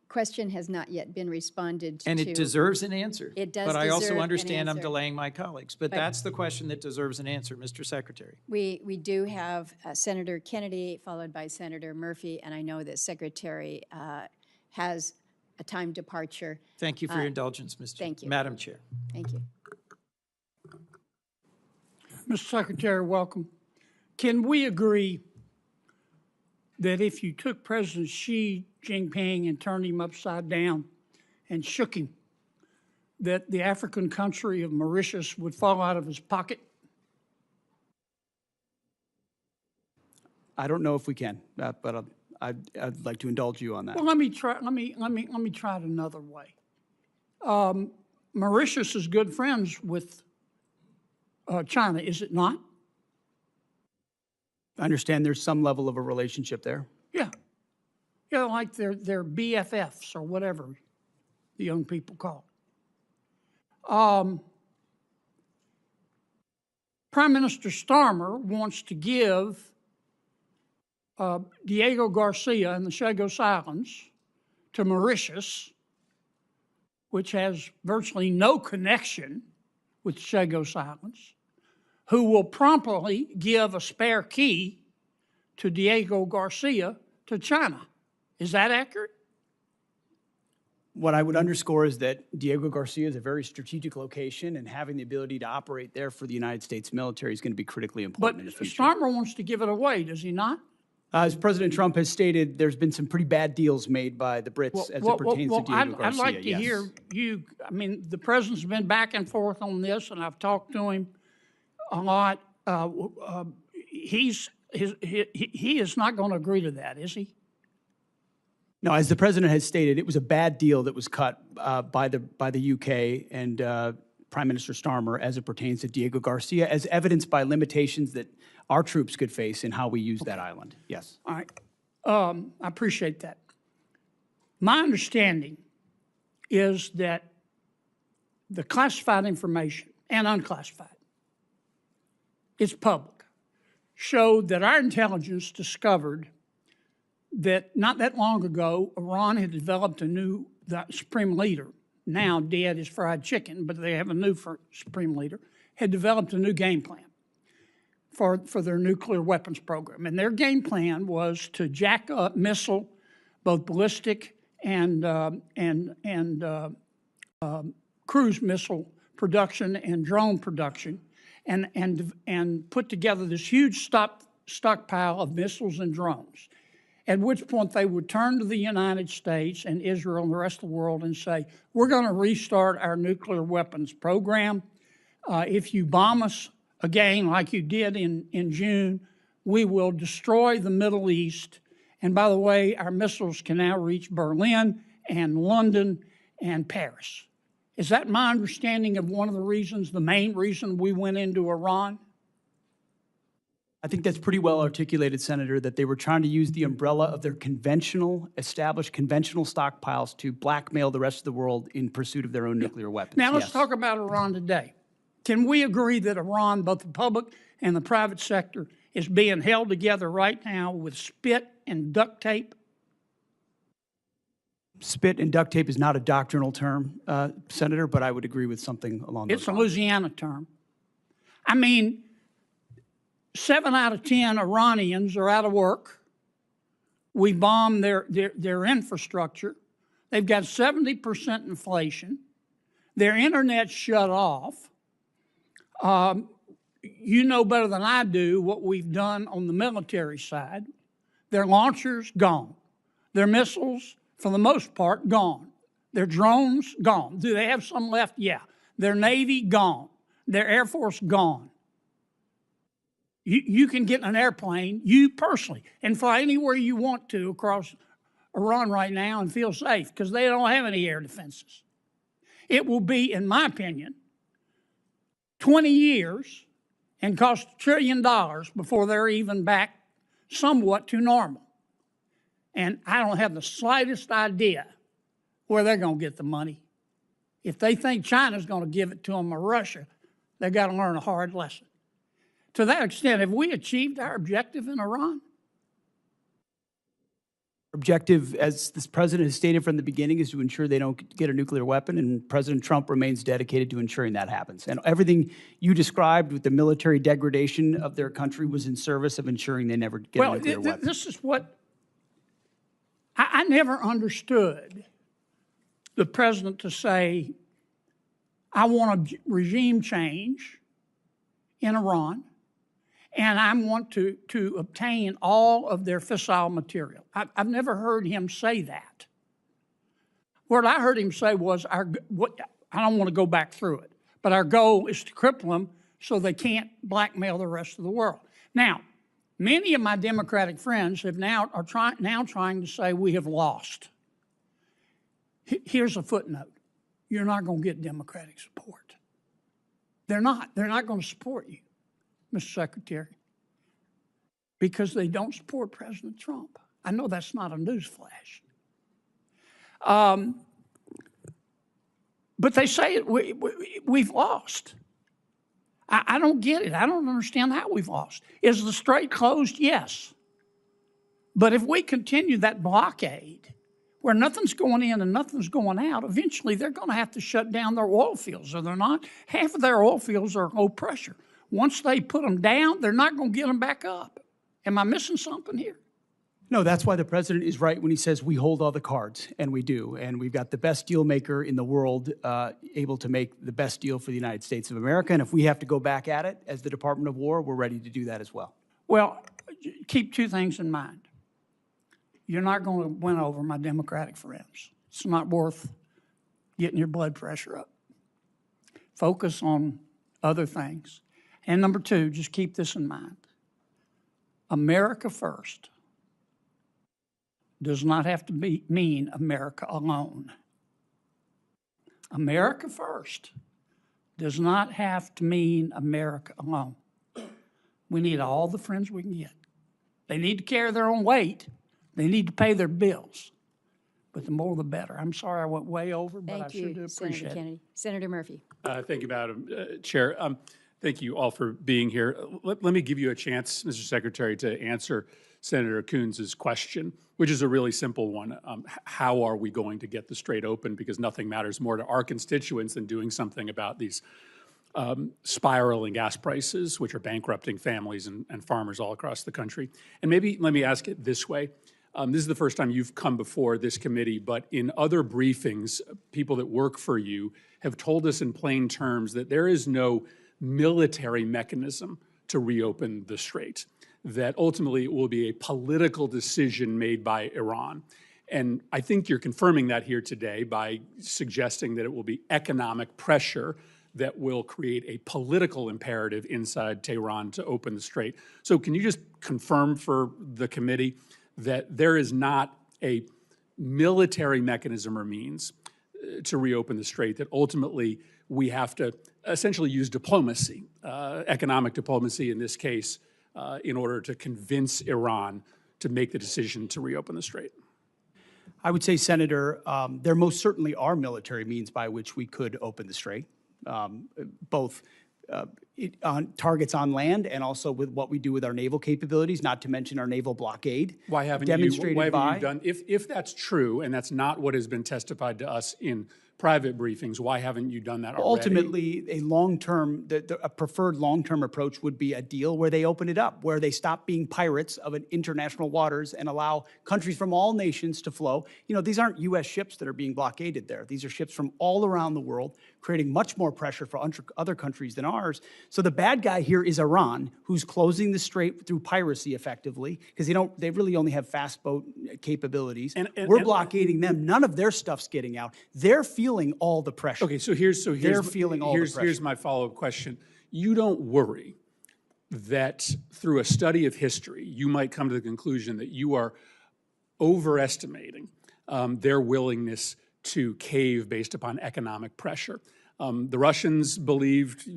question has not yet been responded to. And it deserves an answer. It does But I also deserve an understand I'm answer. delaying my colleagues. But that's the question that deserves an answer, Mr. Secretary. We do have Senator Kennedy, followed by Senator Murphy, and I know that Secretary has a time departure. Thank you for your indulgence, Madam Chair. Thank you. Mr. Secretary, welcome. Can we agree that if you took President Xi Jinping and turned him upside down and shook him, that the African country of Mauritius would fall out of his pocket? I don't know if we can, but I'd like to indulge you on that. Well, let me try it another way. Mauritius is good friends with China, is it not? I understand there's some level of a relationship there. Yeah. Yeah, like they're BFFs or whatever the young people call it. Prime Minister Starmer wants to give Diego Garcia and the Chagos Islands to Mauritius, which has virtually no connection with the Chagos Islands, who will promptly give a spare key to Diego Garcia to China. Is that accurate? What I would underscore is that Diego Garcia is a very strategic location, and having the ability to operate there for the United States military is going to be critically important in the future. Starmer wants to give it away, does he not? As President Trump has stated, there's been some pretty bad deals made by the Brits as it pertains to Diego Garcia. I'd like to hear you, I mean, the president's been back and forth on this, and I've talked to him a lot. He is not going to agree to that, is he? No, as the president has stated, it was a bad deal that was cut by the UK and Prime Minister Starmer as it pertains to Diego Garcia, as evidenced by limitations that our troops could face in how we use that island. Yes. All right. I appreciate that. My understanding is that the classified information and unclassified, it's public, showed that our intelligence discovered that not that long ago, Iran had developed the supreme leader, now dead as fried chicken, but they have a new supreme leader, had developed a new game plan for their nuclear weapons program. And their game plan was to jack up missile, both ballistic and cruise missile production and drone production, and put together this huge stockpile of missiles and drones. At which point they would turn to the United States and Israel and the rest of the world and say, we're going to restart our nuclear weapons program. If you bomb us again like you did in June, we will destroy the Middle East. And by the way, our missiles can now reach Berlin and London and Paris. Is that my understanding of one of the reasons, the main reason we went into Iran? I think that's pretty well articulated, Senator, that they were trying to use the umbrella of their established conventional stockpiles to blackmail the rest of the world in pursuit of their own nuclear weapons. Now let's talk about Iran today. Can we agree that Iran, both the public and the private sector, is being held together right now with spit and duct tape? Spit and duct tape is not a doctrinal term, Senator, but I would agree with something along those It's a lines. Louisiana term. I mean, 7 out of 10 Iranians are out of work. We bombed their infrastructure. They've got 70% inflation. Their internet's shut off. You know better than I do what we've done on the military side. Their launchers, gone. Their missiles, for the most part, gone. Their drones, gone. Do they have some left? Yeah. Their Navy, gone. Their Air Force, gone. You can get in an airplane, you personally, and fly anywhere you want to across Iran right now and feel safe because they don't have any air defenses. It will be, in my opinion, 20 years and cost $1 trillion before they're even back somewhat to normal. And I don't have the slightest idea where they're going to get the money. If they think China's going to give it to them or Russia, they've got to learn a hard lesson. To that extent, have we achieved our objective in Iran? Objective, as this president has stated from the beginning, is to ensure they don't get a nuclear weapon, and President Trump remains dedicated to ensuring that happens. And everything you described with the military degradation of their country was in service of ensuring they never get a nuclear weapon. This is what I never understood the president to say, I want a regime change in Iran, and I want to obtain all of their fissile material. I've never heard him say that. What I heard him say was, I don't want to go back through it, but our goal is to cripple them so they can't blackmail the rest of the world. Now, many of my Democratic friends are trying to say we have lost. Here's a footnote. You're not going to get Democratic support. They're not. They're not going to support you, Mr. Secretary, because they don't support President Trump. I know that's not a newsflash. But they say we've lost. I don't get it. I don't understand how we've lost. Is the strait closed? Yes. But if we continue that blockade where nothing's going in and nothing's going out, eventually they're going to have to shut down their oil fields, are they not? Half of their oil fields are low pressure. Once they put them down, they're not going to get them back up. Am I missing something here? No, that's why the president is right when he says we hold all the cards, and we do. And we've got the best deal maker in the world able to make the best deal for the United States of America. And if we have to go back at it as the Department of War, we're ready to do that as well. Well, keep two things in mind. You're not going to win over my Democratic friends. It's not worth getting your blood pressure up. Focus on other things. And number two, just keep this in mind. America first does not have to mean America alone. America first does not have to mean America alone. We need all the friends we can get. They need to carry their own weight. They need to pay their bills. But the more the better. I'm sorry I went way over, but I sure do appreciate Senator it. Kennedy. Senator Murphy. Thank you, Madam Chair. Thank you all for being here. Let me give you a chance, Mr. Secretary, to answer Senator Coons' question, which is a really simple one. How are we going to get the strait open? Because nothing matters more to our constituents than doing something about these spiraling gas prices, which are bankrupting families and farmers all across the country. And maybe let me ask it this way. This is the first time you've come before this committee, but in other briefings, people that work for you have told us in plain terms that there is no military mechanism to reopen the strait, that ultimately it will be a political decision made by Iran. And I think you're confirming that here today by suggesting that it will be economic pressure that will create a political imperative inside Tehran to open the strait. So can you just confirm for the committee that there is not a military mechanism or means to reopen the strait, that ultimately we have to essentially use diplomacy, economic diplomacy in this case, in order to convince Iran to make the decision to reopen the strait? I would say, Senator, there most certainly are military means by which we could open the strait, both on targets on land, and also with what we do with our naval capabilities, not to mention our naval blockade. Why haven't demonstrated you by, done, if that's true, and that's not what has been testified to us in private briefings, why haven't you done that already? Ultimately, a long-term, a preferred long-term approach would be a deal where they open it up, where they stop being pirates of an international waters and allow countries from all nations to flow. You know, these aren't U.S. ships that are being blockaded there. These are ships from all around the world, creating much more pressure for other countries than ours. So the bad guy here is Iran, who's closing the strait through piracy effectively, because they really only have fast boat capabilities. We're blockading them. None of their stuff's getting out. They're feeling all the pressure. Okay, here's my follow-up question. You don't worry that through a study of history, you might come to the conclusion that you are overestimating their willingness to cave based upon economic pressure. The Russians believed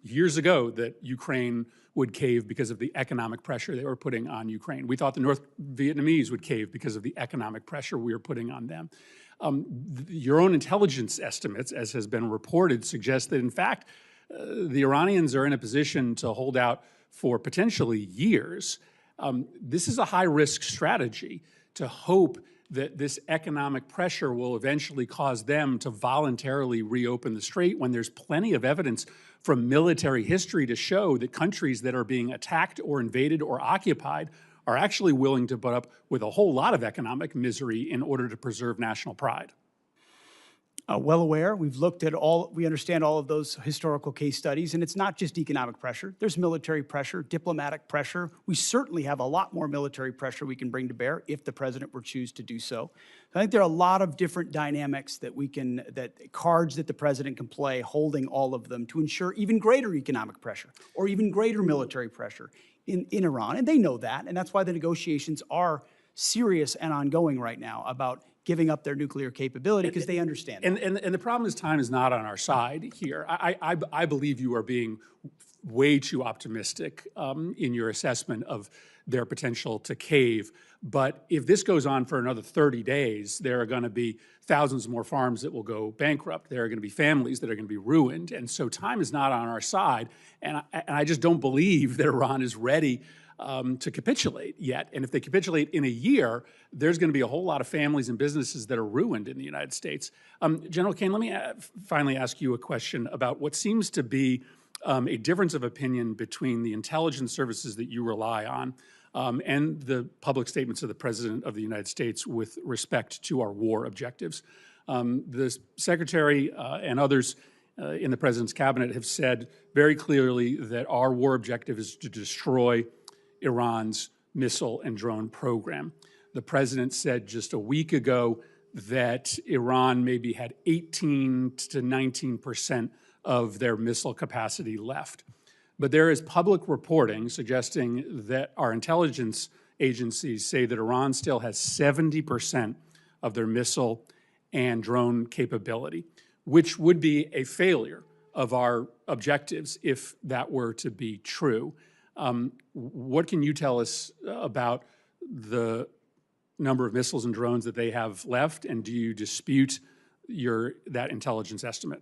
years ago that Ukraine would cave because of the economic pressure they were putting on Ukraine. We thought the North Vietnamese would cave because of the economic pressure we were putting on them. Your own intelligence estimates, as has been reported, suggest that, in fact, the Iranians are in a position to hold out for potentially years. This is a high-risk strategy to hope that this economic pressure will eventually cause them to voluntarily reopen the strait when there's plenty of evidence from military history to show that countries that are being attacked or invaded or occupied are actually willing to put up with a whole lot of economic misery in order to preserve national pride. Well aware. We understand all of those historical case studies, and it's not just economic pressure. There's military pressure, diplomatic pressure. We certainly have a lot more military pressure we can bring to bear if the president were to choose to do so. I think there are a lot of different dynamics cards that the president can play, holding all of them to ensure even greater economic pressure or even greater military pressure in Iran. And they know that, and that's why the negotiations are serious and ongoing right now about giving up their nuclear capability, because they understand it. And the problem is time is not on our side here. I believe you are being way too optimistic in your assessment of their potential to cave. But if this goes on for another 30 days, there are going to be thousands more farms that will go bankrupt. There are going to be families that are going to be ruined. And so time is not on our side. And I just don't believe that Iran is ready to capitulate yet. And if they capitulate in a year, there's going to be a whole lot of families and businesses that are ruined in the United States. General Caine, let me finally ask you a question about what seems to be a difference of opinion between the intelligence services that you rely on and the public statements of the President of the United States with respect to our war objectives. The Secretary and others in the President's cabinet have said very clearly that our war objective is to destroy Iran's missile and drone program. The President said just a week ago that Iran maybe had 18 to 19% of their missile capacity left. But there is public reporting suggesting that our intelligence agencies say that Iran still has 70% of their missile and drone capability, which would be a failure of our objectives if that were to be true. What can you tell us about the number of missiles and drones that they have left, and do you dispute that intelligence estimate?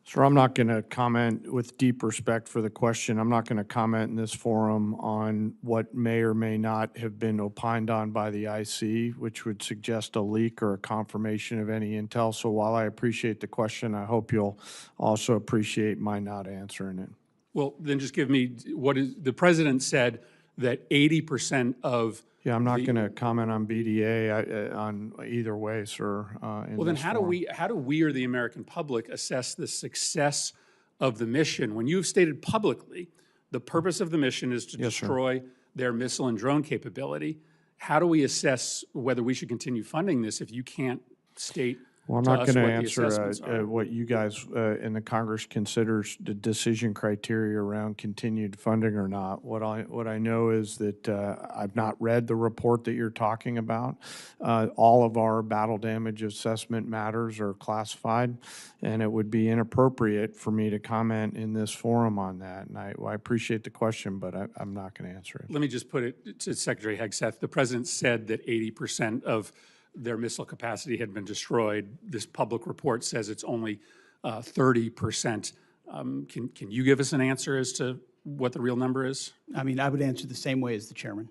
Sir, I'm not going to comment, with deep respect for the question, I'm not going to comment in this forum on what may or may not have been opined on by the IC, which would suggest a leak or a confirmation of any intel. So while I appreciate the question, I hope you'll also appreciate my not answering it. Well, then just give me the President said that 80% of I'm not going to comment on BDA on either way, sir. Well, then how do we or the American public assess the success of the mission when you've stated publicly the purpose of the mission is to destroy their missile and drone capability? How do we assess whether we should continue funding this if you can't state? Well, I'm not going to answer what you guys in the Congress considers the decision criteria around continued funding or not. What I know is that I've not read the report that you're talking about. All of our battle damage assessment matters are classified, and it would be inappropriate for me to comment in this forum on that. And I appreciate the question, but I'm not going to answer it. Let me just put it to Secretary Hegseth. The President said that 80% of their missile capacity had been destroyed. This public report says it's only 30% Can you give us an answer as to what the real number is? I mean, I would answer the same way as the chairman.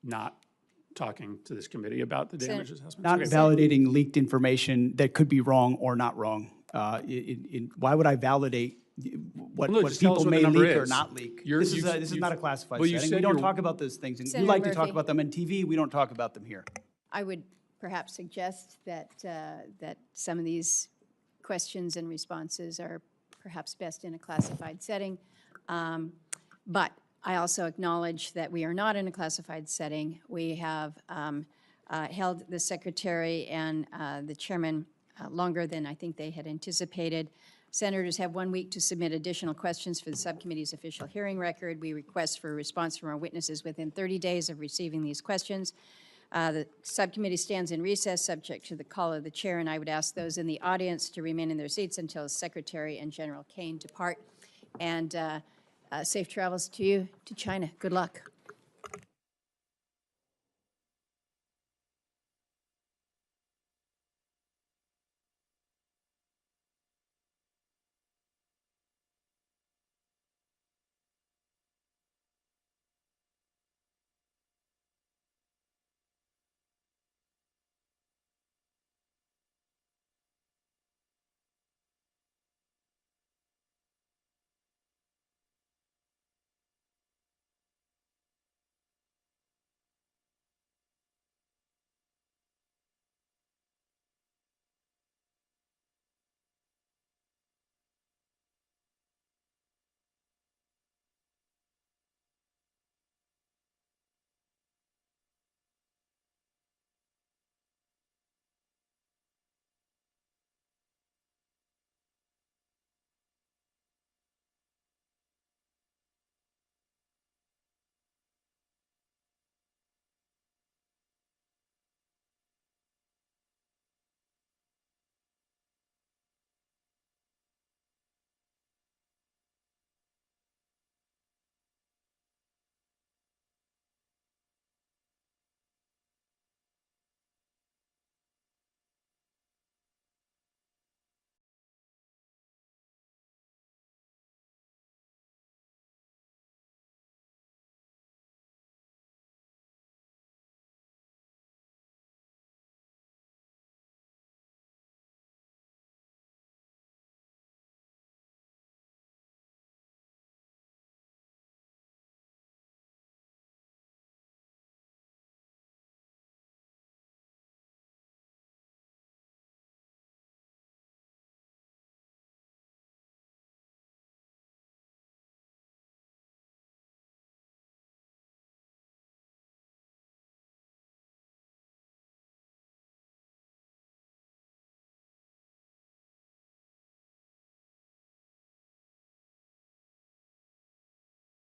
Not talking to this committee about the damage assessment? Not validating leaked information that could be wrong or not wrong. Why would I validate what people may leak or not leak? This is not a classified setting. We don't talk about those things. And you like to talk about them on TV. We don't talk about them here. I would perhaps suggest that, that some of these questions and responses are perhaps best in a classified setting. But I also acknowledge that we are not in a classified setting. We have held the secretary and the chairman longer than I think they had anticipated. Senators have 1 week to submit additional questions for the subcommittee's official hearing record. We request for a response from our witnesses within 30 days of receiving these questions. The subcommittee stands in recess, subject to the call of the chair, and I would ask those in the audience to remain in their seats until Secretary and General Caine depart. And safe travels to you to China. Good luck.